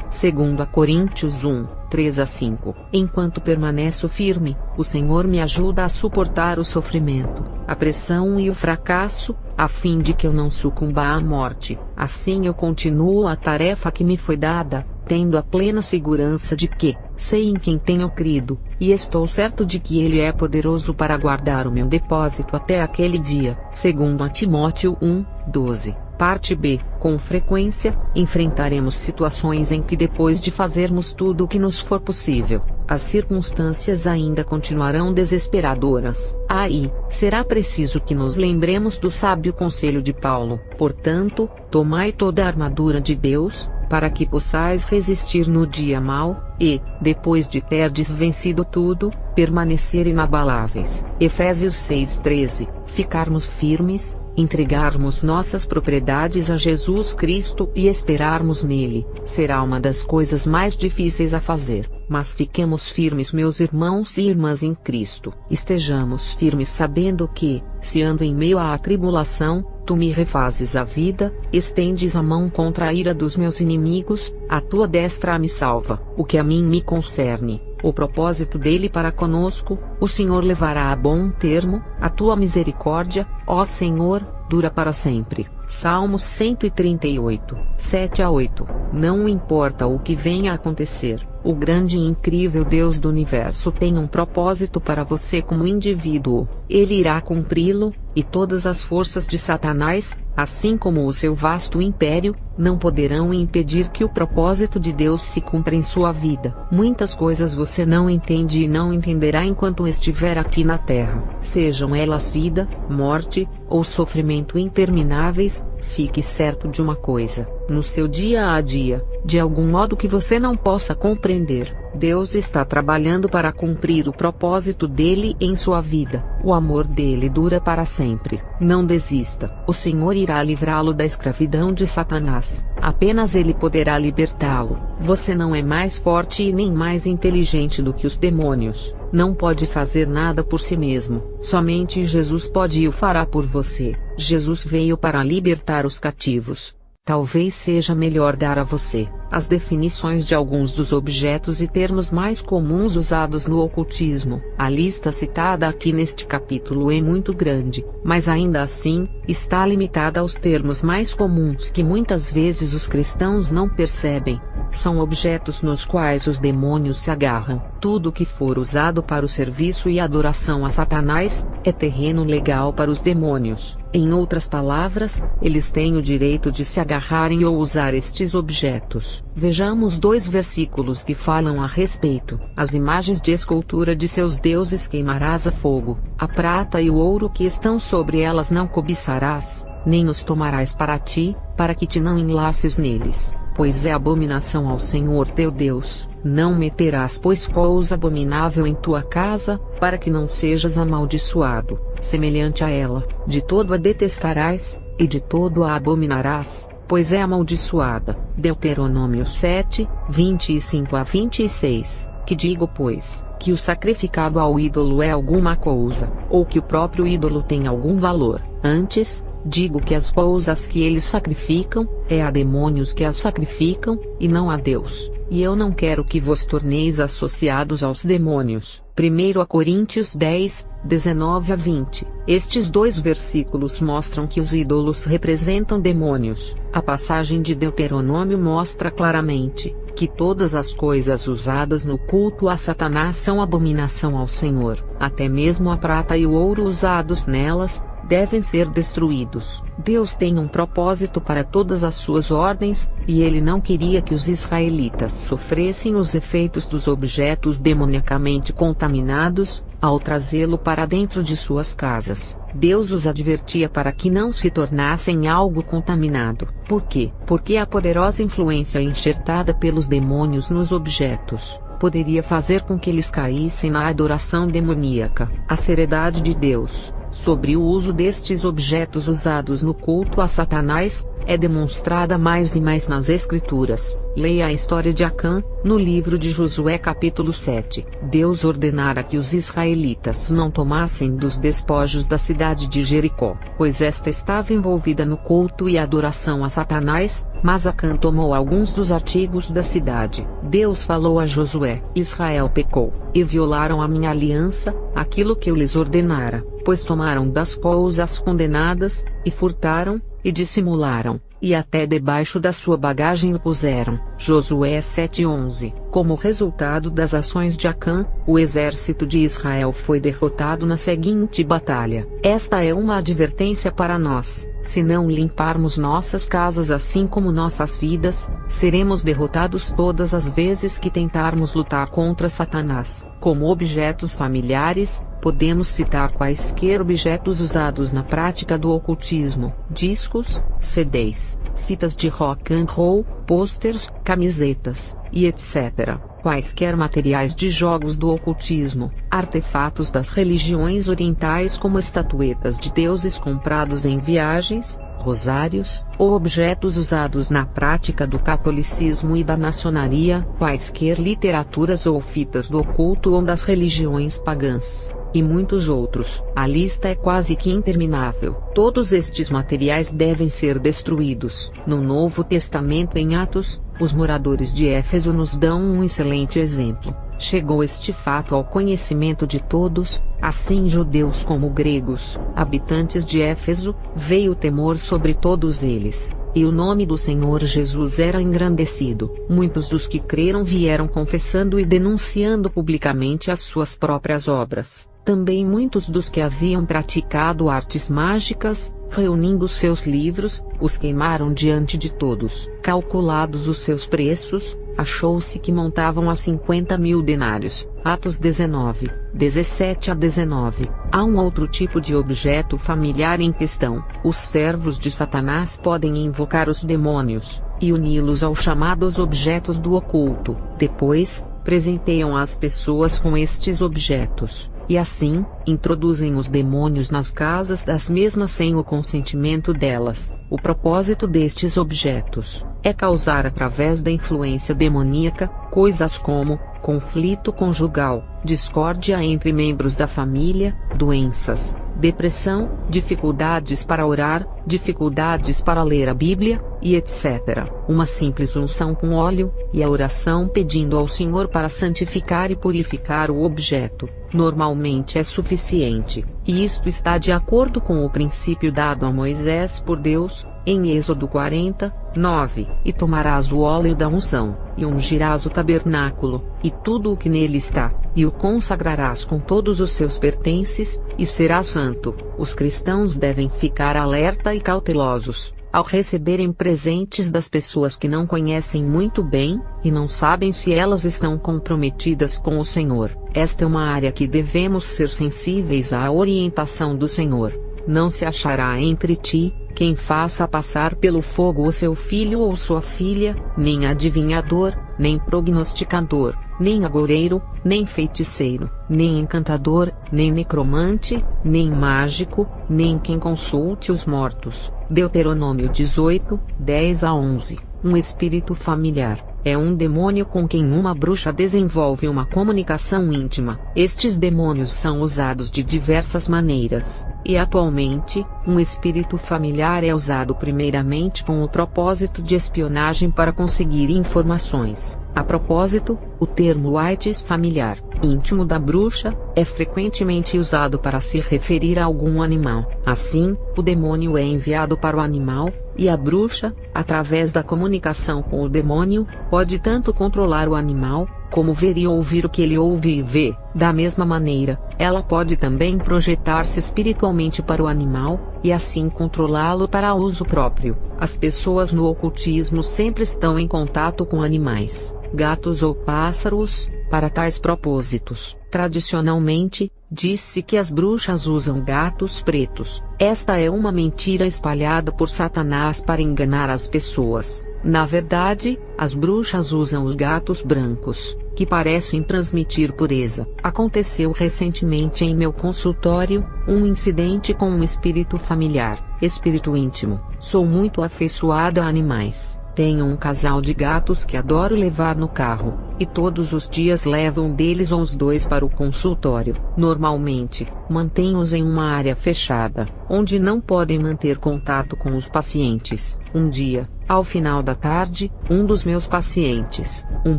2 Coríntios 1, 3-5. Enquanto permaneço firme, o Senhor me ajuda a suportar o sofrimento, a pressão e o fracasso, a fim de que eu não sucumba à morte. Assim eu continuo a tarefa que me foi dada, tendo a plena segurança de que, sei em quem tenho crido, e estou certo de que Ele é poderoso para guardar o meu depósito até aquele dia. 2 Timóteo 1, 12. Parte B. Com frequência, enfrentaremos situações em que depois de fazermos tudo o que nos for possível, as circunstâncias ainda continuarão desesperadoras. Aí, será preciso que nos lembremos do sábio conselho de Paulo. Portanto, tomai toda a armadura de Deus, para que possais resistir no dia mau, e, depois de terdes vencido tudo, permanecer inabaláveis. Efésios 6:13. Ficarmos firmes, entregarmos nossas propriedades a Jesus Cristo e esperarmos nele, será uma das coisas mais difíceis a fazer. Mas fiquemos firmes, meus irmãos e irmãs em Cristo. Estejamos firmes sabendo que, se ando em meio à tribulação, tu me refazes a vida, estendes a mão contra a ira dos meus inimigos, a tua destra me salva. O que a mim me concerne, o propósito dele para conosco, o Senhor levará a bom termo. A tua misericórdia, ó Senhor, dura para sempre. Salmos 138, 7-8. Não importa o que venha a acontecer, o grande e incrível Deus do universo tem um propósito para você como indivíduo. Ele irá cumpri-lo, e todas as forças de Satanás, assim como o seu vasto império, não poderão impedir que o propósito de Deus se cumpra em sua vida. Muitas coisas você não entende e não entenderá enquanto estiver aqui na Terra, sejam elas vida, morte, ou sofrimento intermináveis. Fique certo de uma coisa: no seu dia a dia, de algum modo que você não possa compreender, Deus está trabalhando para cumprir o propósito dele em sua vida. O amor dele dura para sempre. Não desista. O Senhor irá livrá-lo da escravidão de Satanás. Apenas ele poderá libertá-lo. Você não é mais forte e nem mais inteligente do que os demônios. Não pode fazer nada por si mesmo. Somente Jesus pode e o fará por você. Jesus veio para libertar os cativos. Talvez seja melhor dar a você as definições de alguns dos objetos e termos mais comuns usados no ocultismo. A lista citada aqui neste capítulo é muito grande, mas ainda assim, está limitada aos termos mais comuns que muitas vezes os cristãos não percebem. São objetos nos quais os demônios se agarram. Tudo que for usado para o serviço e adoração a Satanás, é terreno legal para os demônios. Em outras palavras, eles têm o direito de se agarrarem ou usar estes objetos. Vejamos 2 versículos que falam a respeito. As imagens de escultura de seus deuses queimarás a fogo. A prata e o ouro que estão sobre elas não cobiçarás, nem os tomarás para ti, para que te não enlaces neles. pois é abominação ao Senhor teu Deus. Não meterás pois coisa abominável em tua casa, para que não sejas amaldiçoado, semelhante a ela, de todo a detestarás, e de todo a abominarás, pois é amaldiçoada. Deuteronômio 7, 25 a 26. Que digo pois, que o sacrificado ao ídolo é alguma coisa, ou que o próprio ídolo tem algum valor? Antes, digo que as coisas que eles sacrificam, é a demônios que as sacrificam, e não a Deus. E eu não quero que vos torneis associados aos demônios. 1 Coríntios 10, 19 a 20. Estes dois versículos mostram que os ídolos representam demônios. A passagem de Deuteronômio mostra claramente que todas as coisas usadas no culto a Satanás são abominação ao Senhor. Até mesmo a prata e o ouro usados nelas devem ser destruídos. Deus tem um propósito para todas as suas ordens, e ele não queria que os israelitas sofressem os efeitos dos objetos demoniacamente contaminados, ao trazê-lo para dentro de suas casas. Deus os advertia para que não se tornassem algo contaminado. Por quê? Porque a poderosa influência enxertada pelos demônios nos objetos poderia fazer com que eles caíssem na adoração demoníaca. A seriedade de Deus sobre o uso destes objetos usados no culto a Satanás é demonstrada mais e mais nas Escrituras. Leia a história de Acã, no livro de Josué capítulo 7. Deus ordenara que os israelitas não tomassem dos despojos da cidade de Jericó, pois esta estava envolvida no culto e adoração a Satanás, mas Acã tomou alguns dos artigos da cidade. Deus falou a Josué: Israel pecou, e violaram a minha aliança, aquilo que eu lhes ordenara, pois tomaram das coisas condenadas, e furtaram, e dissimularam, e até debaixo da sua bagagem o puseram. Josué 7:11. Como resultado das ações de Acã, o exército de Israel foi derrotado na seguinte batalha. Esta é uma advertência para nós: se não limparmos nossas casas assim como nossas vidas, seremos derrotados todas as vezes que tentarmos lutar contra Satanás. Como objetos familiares, podemos citar quaisquer objetos usados na prática do ocultismo: discos, CDs, fitas de rock and roll, pôsteres, camisetas, e etc. Quaisquer materiais de jogos do ocultismo, artefatos das religiões orientais como estatuetas de deuses comprados em viagens, rosários, ou objetos usados na prática do catolicismo e da maçonaria, quaisquer literaturas ou fitas do oculto ou das religiões pagãs, e muitos outros. A lista é quase que interminável. Todos estes materiais devem ser destruídos. No Novo Testamento, em Atos, os moradores de Éfeso nos dão um excelente exemplo. Chegou este fato ao conhecimento de todos, assim judeus como gregos, habitantes de Éfeso, veio temor sobre todos eles, e o nome do Senhor Jesus era engrandecido. Muitos dos que creram vieram confessando e denunciando publicamente as suas próprias obras. Também muitos dos que haviam praticado artes mágicas, reunindo seus livros, os queimaram diante de todos. Calculados os seus preços, achou-se que montavam a 50.000 denários. Atos 19, 17 a 19. Há um outro tipo de objeto familiar em questão. Os servos de Satanás podem invocar os demônios, e uni-los aos chamados objetos do oculto. Depois, presenteiam as pessoas com estes objetos, e assim, introduzem os demônios nas casas das mesmas sem o consentimento delas. O propósito destes objetos é causar através da influência demoníaca, coisas como conflito conjugal, discórdia entre membros da família, doenças, depressão, dificuldades para orar, dificuldades para ler a Bíblia, e etc. Uma simples unção com óleo, e a oração pedindo ao Senhor para santificar e purificar o objeto, normalmente é suficiente, e isto está de acordo com o princípio dado a Moisés por Deus, em Êxodo 40, 9. E tomarás o óleo da unção, e ungirás o tabernáculo, e tudo o que nele está, e o consagrarás com todos os seus pertences, e será santo. Os cristãos devem ficar alerta e cautelosos ao receberem presentes das pessoas que não conhecem muito bem, e não sabem se elas estão comprometidas com o Senhor. Esta é uma área que devemos ser sensíveis à orientação do Senhor. Não se achará entre ti, quem faça passar pelo fogo o seu filho ou sua filha, nem adivinhador, nem prognosticador, nem agoureiro, nem feiticeiro, nem encantador, nem necromante, nem mágico, nem quem consulte os mortos. Deuteronômio 18, 10-11. Um espírito familiar é um demônio com quem uma bruxa desenvolve uma comunicação íntima. Estes demônios são usados de diversas maneiras, e atualmente, um espírito familiar é usado primeiramente com o propósito de espionagem para conseguir informações. A propósito, o termo whites familiar, íntimo da bruxa, é frequentemente usado para se referir a algum animal. Assim, o demônio é enviado para o animal, e a bruxa, através da comunicação com o demônio, pode tanto controlar o animal, como ver e ouvir o que ele ouve e vê. Da mesma maneira, ela pode também projetar-se espiritualmente para o animal, e assim controlá-lo para uso próprio. As pessoas no ocultismo sempre estão em contato com animais, gatos ou pássaros, para tais propósitos. Tradicionalmente, diz-se que as bruxas usam gatos pretos. Esta é uma mentira espalhada por Satanás para enganar as pessoas. Na verdade, as bruxas usam os gatos brancos, que parecem transmitir pureza. Aconteceu recentemente em meu consultório, um incidente com um espírito familiar, espírito íntimo. Sou muito afeiçoada a animais. Tenho um casal de gatos que adoro levar no carro, e todos os dias levo um deles ou os dois para o consultório. Normalmente, mantenho-os em uma área fechada, onde não podem manter contato com os pacientes. Um dia, ao final da tarde, um dos meus pacientes, um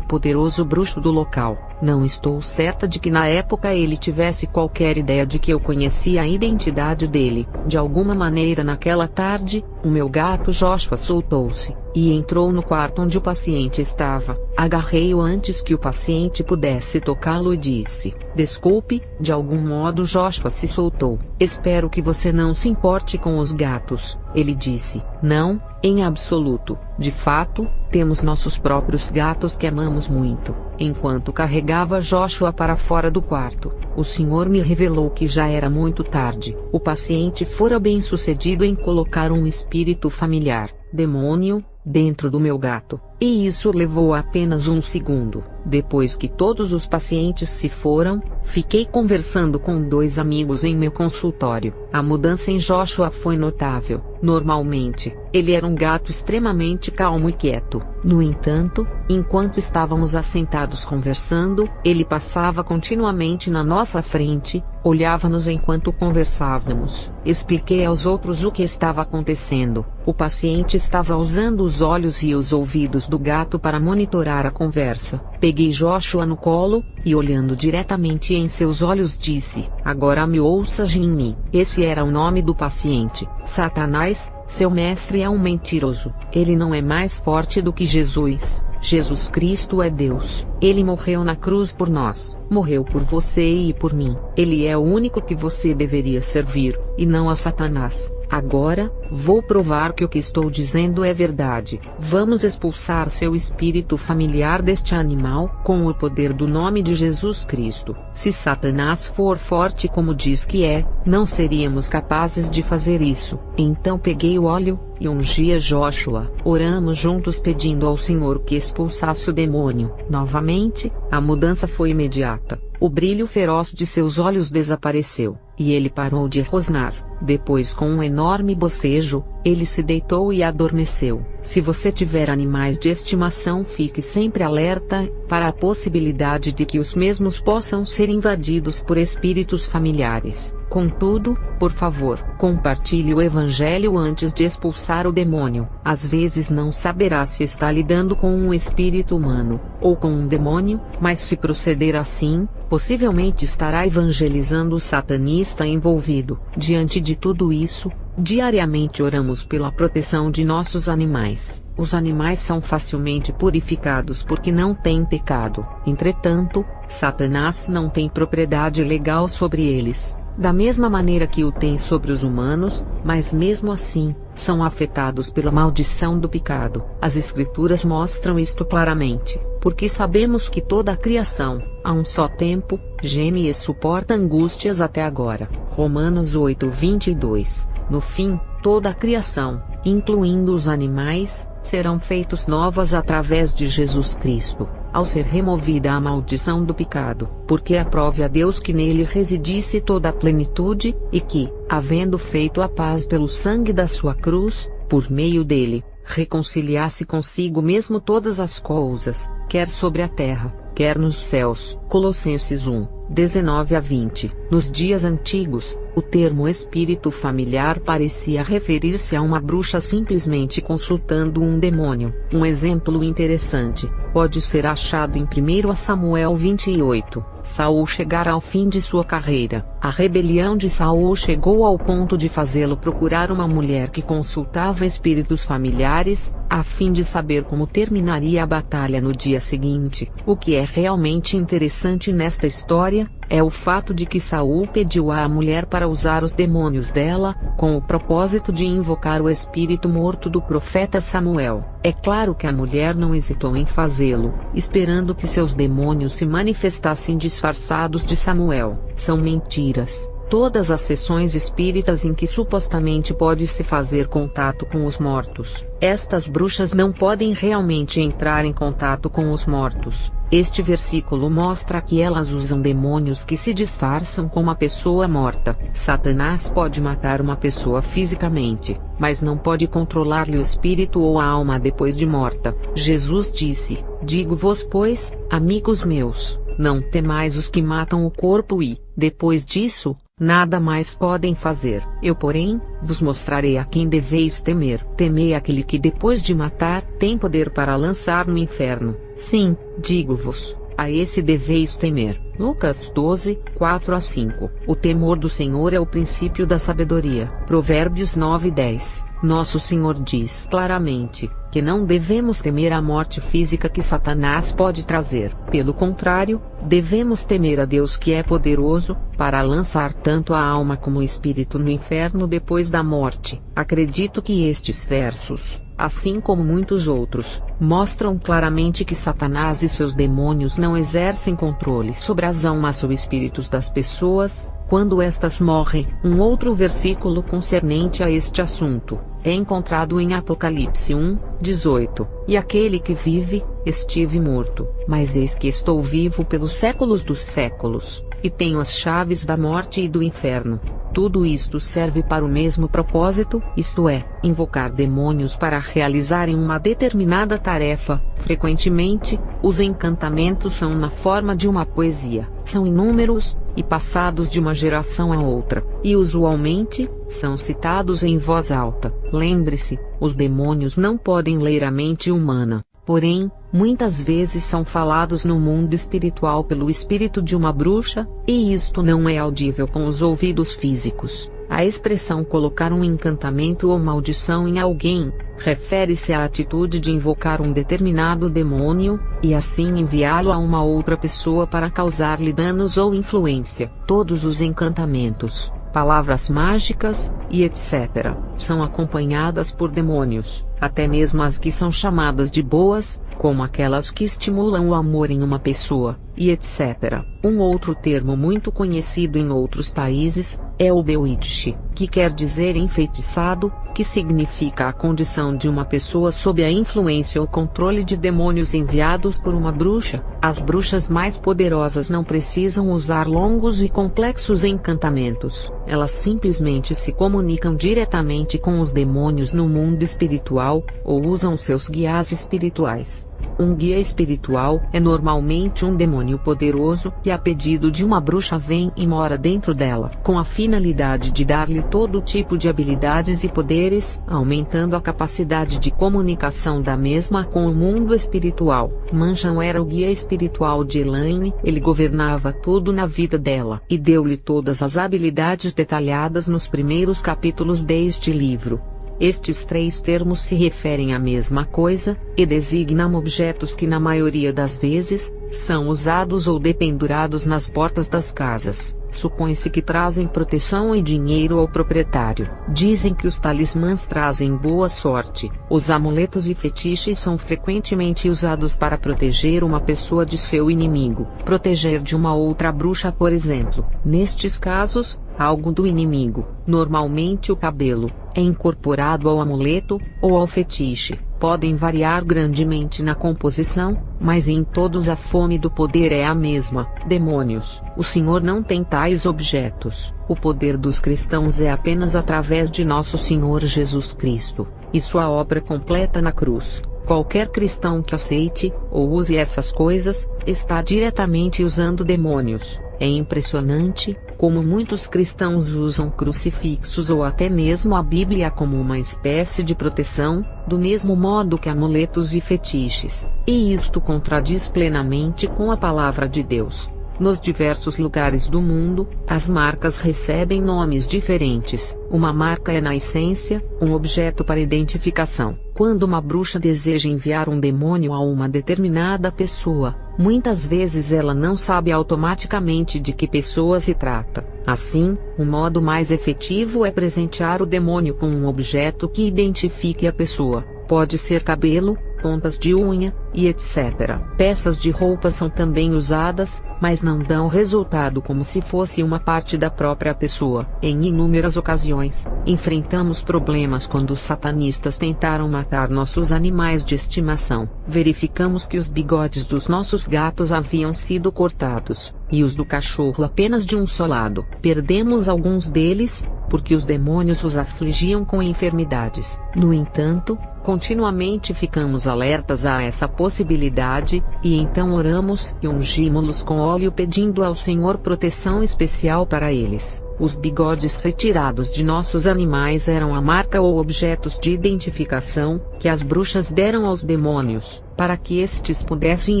poderoso bruxo do local, não estou certa de que na época ele tivesse qualquer ideia de que eu conhecia a identidade dele. De alguma maneira naquela tarde, o meu gato Joshua soltou-se, e entrou no quarto onde o paciente estava. Agarrei-o antes que o paciente pudesse tocá-lo e disse: "Desculpe." De algum modo Joshua se soltou. "Espero que você não se importe com os gatos." Ele disse: "Não, em absoluto. De fato, temos nossos próprios gatos que amamos muito." Enquanto carregava Joshua para fora do quarto, o senhor me revelou que já era muito tarde. O paciente fora bem-sucedido em colocar um espírito familiar, demônio, dentro do meu gato, e isso levou apenas um segundo. Depois que todos os pacientes se foram, fiquei conversando com dois amigos em meu consultório. A mudança em Joshua foi notável. Normalmente, ele era um gato extremamente calmo e quieto. No entanto, enquanto estávamos assentados conversando, ele passava continuamente na nossa frente, olhava-nos enquanto conversávamos. Expliquei aos outros o que estava acontecendo. O paciente estava usando os olhos e os ouvidos do gato para monitorar a conversa. Peguei Joshua no colo, e olhando diretamente em seus olhos disse: "Agora me ouça, Jimmy." Esse era o nome do paciente. "Satanás, seu mestre é um mentiroso. Ele não é mais forte do que Jesus. Jesus Cristo é Deus. Ele morreu na cruz por nós. Morreu por você e por mim. Ele é o único que você deveria servir, e não a Satanás. Agora, vou provar que o que estou dizendo é verdade. Vamos expulsar seu espírito familiar deste animal, com o poder do nome de Jesus Cristo. Se Satanás for forte como diz que é, não seríamos capazes de fazer isso." Então peguei o óleo, e ungi a Joshua. Oramos juntos pedindo ao Senhor que expulsasse o demônio. Novamente, a mudança foi imediata. O brilho feroz de seus olhos desapareceu, e ele parou de rosnar. Depois, com um enorme bocejo, ele se deitou e adormeceu. Se você tiver animais de estimação, fique sempre alerta para a possibilidade de que os mesmos possam ser invadidos por espíritos familiares. Contudo, por favor, compartilhe o evangelho antes de expulsar o demônio. Às vezes não saberá se está lidando com um espírito humano, ou com um demônio, mas se proceder assim, possivelmente estará evangelizando o satanista envolvido. Diante de tudo isso, diariamente oramos pela proteção de nossos animais. Os animais são facilmente purificados porque não têm pecado. Entretanto, Satanás não tem propriedade legal sobre eles, da mesma maneira que o tem sobre os humanos, mas mesmo assim, são afetados pela maldição do pecado. As Escrituras mostram isto claramente, porque sabemos que toda a criação, a um só tempo, geme e suporta angústias até agora. Romanos 8:22. No fim, Toda a criação, incluindo os animais, serão feitos novas através de Jesus Cristo, ao ser removida a maldição do pecado, porque aprove a Deus que nele residisse toda a plenitude, e que, havendo feito a paz pelo sangue da sua cruz, por meio dele, reconciliasse consigo mesmo todas as coisas, quer sobre a terra, quer nos céus. Colossenses 1, 19-20. Nos dias antigos, o termo espírito familiar parecia referir-se a uma bruxa simplesmente consultando um demônio. Um exemplo interessante pode ser achado em 1 Samuel 28. Saul chegara ao fim de sua carreira. A rebelião de Saul chegou ao ponto de fazê-lo procurar uma mulher que consultava espíritos familiares, a fim de saber como terminaria a batalha no dia seguinte. O que é realmente interessante nesta história é o fato de que Saul pediu à mulher para usar os demônios dela, com o propósito de invocar o espírito morto do profeta Samuel. É claro que a mulher não hesitou em fazê-lo, esperando que seus demônios se manifestassem disfarçados de Samuel. São mentiras. Todas as sessões espíritas em que supostamente pode-se fazer contato com os mortos, estas bruxas não podem realmente entrar em contato com os mortos. Este versículo mostra que elas usam demônios que se disfarçam com uma pessoa morta. Satanás pode matar uma pessoa fisicamente, mas não pode controlar-lhe o espírito ou a alma depois de morta. Jesus disse: "Digo-vos, pois, amigos meus, não temais os que matam o corpo e, depois disso, nada mais podem fazer. Eu, porém, vos mostrarei a quem deveis temer. Temei aquele que depois de matar, tem poder para lançar no inferno. Sim, digo-vos, a esse deveis temer." Lucas 12, 4-5. O temor do Senhor é o princípio da sabedoria. Provérbios 9:10. Nosso Senhor diz claramente que não devemos temer a morte física que Satanás pode trazer. Pelo contrário, devemos temer a Deus, que é poderoso para lançar tanto a alma como o espírito no inferno depois da morte. Acredito que estes versos, assim como muitos outros, mostram claramente que Satanás e seus demônios não exercem controle sobre as almas ou espíritos das pessoas quando estas morrem. Um outro versículo concernente a este assunto é encontrado em Apocalipse 1, 18. "E aquele que vive, estive morto, mas eis que estou vivo pelos séculos dos séculos, e tenho as chaves da morte e do inferno." Tudo isto serve para o mesmo propósito, isto é, invocar demônios para realizarem uma determinada tarefa. Frequentemente, os encantamentos são na forma de uma poesia, são inúmeros, e passados de uma geração a outra, e usualmente, são citados em voz alta. Lembre-se, os demônios não podem ler a mente humana, porém, muitas vezes são falados no mundo espiritual pelo espírito de uma bruxa, e isto não é audível com os ouvidos físicos. A expressão colocar um encantamento ou maldição em alguém refere-se à atitude de invocar um determinado demônio, e assim enviá-lo a uma outra pessoa para causar-lhe danos ou influência. Todos os encantamentos, palavras mágicas, e etc., são acompanhadas por demônios, até mesmo as que são chamadas de boas, como aquelas que estimulam o amor em uma pessoa, e etc. Um outro termo muito conhecido em outros países é o bewitch, que quer dizer enfeitiçado, que significa a condição de uma pessoa sob a influência ou controle de demônios enviados por uma bruxa. As bruxas mais poderosas não precisam usar longos e complexos encantamentos, elas simplesmente se comunicam diretamente com os demônios no mundo espiritual, ou usam seus guias espirituais. Um guia espiritual é normalmente um demônio poderoso que, a pedido de uma bruxa, vem e mora dentro dela, com a finalidade de dar-lhe todo tipo de habilidades e poderes, aumentando a capacidade de comunicação da mesma com o mundo espiritual. Mancham era o guia espiritual de Elaine, ele governava tudo na vida dela, e deu-lhe todas as habilidades detalhadas nos primeiros capítulos deste livro. Estes três termos se referem à mesma coisa, e designam objetos que na maioria das vezes, são usados ou dependurados nas portas das casas, Supõe-se que trazem proteção e dinheiro ao proprietário. Dizem que os talismãs trazem boa sorte. Os amuletos e fetiches são frequentemente usados para proteger uma pessoa de seu inimigo. Proteger de uma outra bruxa, por exemplo. Nestes casos, algo do inimigo, normalmente o cabelo, é incorporado ao amuleto, ou ao fetiche. Podem variar grandemente na composição, mas em todos a fome do poder é a mesma. Demônios. O Senhor não tem tais objetos. O poder dos cristãos é apenas através de nosso Senhor Jesus Cristo, e sua obra completa na cruz. Qualquer cristão que aceite, ou use essas coisas, está diretamente usando demônios. É impressionante como muitos cristãos usam crucifixos ou até mesmo a Bíblia como uma espécie de proteção, do mesmo modo que amuletos e fetiches. E isto contradiz plenamente com a palavra de Deus. Nos diversos lugares do mundo, as marcas recebem nomes diferentes. Uma marca é, na essência, um objeto para identificação. Quando uma bruxa deseja enviar um demônio a uma determinada pessoa, muitas vezes ela não sabe automaticamente de que pessoa se trata. Assim, o modo mais efetivo é presentear o demônio com um objeto que identifique a pessoa. Pode ser cabelo, pontas de unha, e etc. Peças de roupa são também usadas, mas não dão resultado como se fosse uma parte da própria pessoa. Em inúmeras ocasiões, enfrentamos problemas quando os satanistas tentaram matar nossos animais de estimação. Verificamos que os bigodes dos nossos gatos haviam sido cortados, e os do cachorro apenas de um só lado. Perdemos alguns deles, porque os demônios os afligiam com enfermidades. No entanto, continuamente ficamos alertas a essa possibilidade, e então oramos e ungimos-los com óleo pedindo ao Senhor proteção especial para eles. Os bigodes retirados de nossos animais eram a marca ou objetos de identificação, que as bruxas deram aos demônios, para que estes pudessem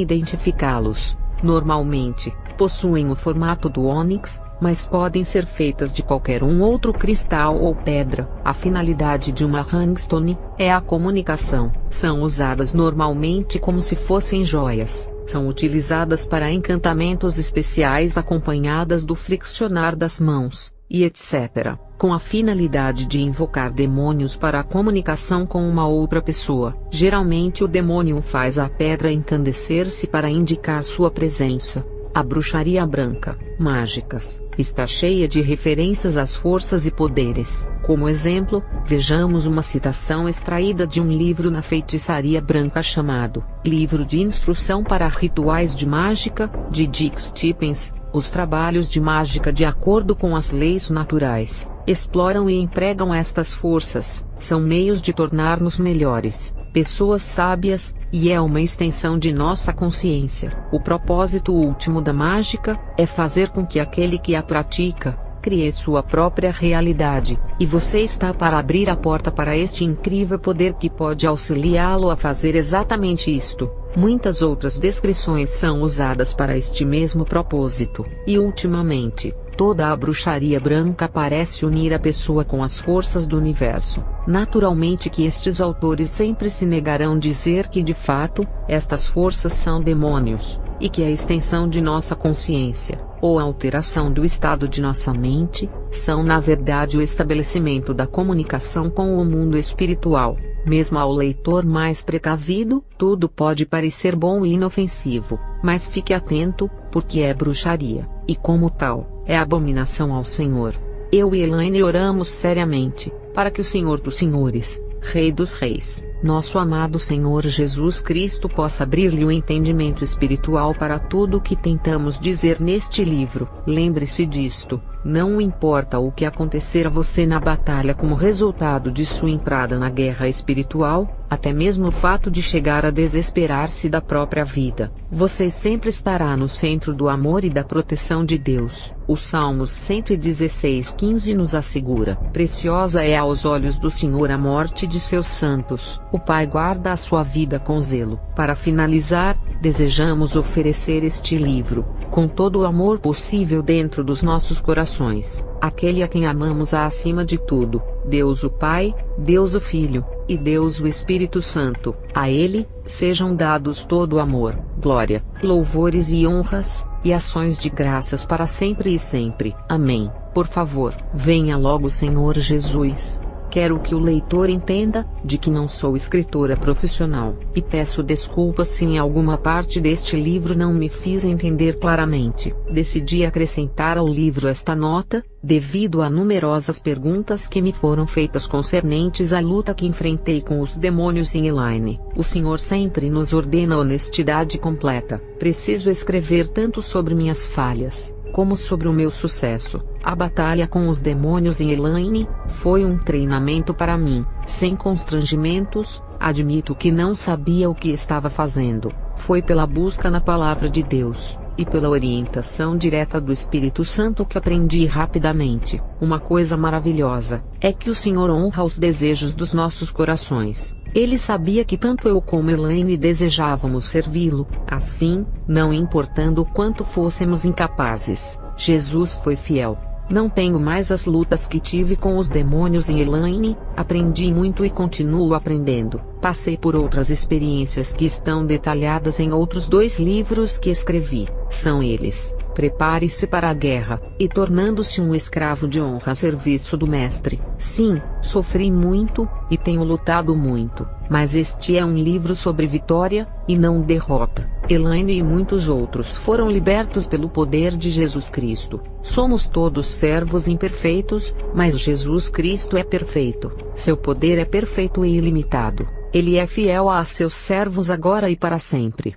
identificá-los. Normalmente, possuem o formato do ônix, mas podem ser feitas de qualquer outro cristal ou pedra. A finalidade de uma hangstone é a comunicação. São usadas normalmente como se fossem joias. São utilizadas para encantamentos especiais acompanhadas do flexionar das mãos, e etc., com a finalidade de invocar demônios para a comunicação com uma outra pessoa. Geralmente o demônio faz a pedra encandecer-se para indicar sua presença. A bruxaria branca, mágicas, está cheia de referências às forças e poderes. Como exemplo, vejamos uma citação extraída de um livro na feitiçaria branca chamado Livro de Instrução para Rituais de Mágica, de Dick Stephens. Os trabalhos de mágica de acordo com as leis naturais, exploram e empregam estas forças, são meios de tornar-nos melhores, pessoas sábias, e é uma extensão de nossa consciência. O propósito último da mágica é fazer com que aquele que a pratica crie sua própria realidade, e você está para abrir a porta para este incrível poder que pode auxiliá-lo a fazer exatamente isto. Muitas outras descrições são usadas para este mesmo propósito, e ultimamente, toda a bruxaria branca parece unir a pessoa com as forças do universo. Naturalmente que estes autores sempre se negarão dizer que de fato, estas forças são demônios, e que a extensão de nossa consciência, ou a alteração do estado de nossa mente, são na verdade o estabelecimento da comunicação com o mundo espiritual. Mesmo ao leitor mais precavido, tudo pode parecer bom e inofensivo, mas fique atento, porque é bruxaria, e como tal, é abominação ao Senhor. Eu e Elaine oramos seriamente, para que o Senhor dos Senhores, Rei dos Reis, nosso amado Senhor Jesus Cristo possa abrir-lhe o entendimento espiritual para tudo o que tentamos dizer neste livro. Lembre-se disto, não importa o que acontecer a você na batalha como resultado de sua entrada na guerra espiritual, até mesmo o fato de chegar a desesperar-se da própria vida, você sempre estará no centro do amor e da proteção de Deus. O Salmos 116:15 nos assegura: preciosa é aos olhos do Senhor a morte de seus santos. O Pai guarda a sua vida com zelo. Para finalizar, desejamos oferecer este livro, com todo o amor possível dentro dos nossos corações, aquele a quem amamos acima de tudo, Deus o Pai, Deus o Filho, e Deus o Espírito Santo. A Ele, sejam dados todo o amor, glória, louvores e honras, e ações de graças para sempre e sempre. Amém. Por favor, venha logo, Senhor Jesus. Quero que o leitor entenda, de que não sou escritora profissional, e peço desculpas se em alguma parte deste livro não me fiz entender claramente. Decidi acrescentar ao livro esta nota, devido a numerosas perguntas que me foram feitas concernentes à luta que enfrentei com os demônios em Elaine. O Senhor sempre nos ordena honestidade completa. Preciso escrever tanto sobre minhas falhas, como sobre o meu sucesso. A batalha com os demônios em Elaine foi um treinamento para mim, sem constrangimentos. Admito que não sabia o que estava fazendo. Foi pela busca na palavra de Deus, e pela orientação direta do Espírito Santo que aprendi rapidamente. Uma coisa maravilhosa é que o Senhor honra os desejos dos nossos corações. Ele sabia que tanto eu como Elaine desejávamos servi-lo. Assim, não importando o quanto fôssemos incapazes, Jesus foi fiel. Não tenho mais as lutas que tive com os demônios em Elaine. Aprendi muito e continuo aprendendo. Passei por outras experiências que estão detalhadas em outros 2 livros que escrevi. São eles: Prepare-se para a Guerra, e Tornando-se um Escravo de Honra a Serviço do Mestre. Sim, sofri muito, e tenho lutado muito, mas este é um livro sobre vitória, e não derrota. Elaine e muitos outros foram libertos pelo poder de Jesus Cristo. Somos todos servos imperfeitos, mas Jesus Cristo é perfeito. Seu poder é perfeito e ilimitado. Ele é fiel a seus servos agora e para sempre.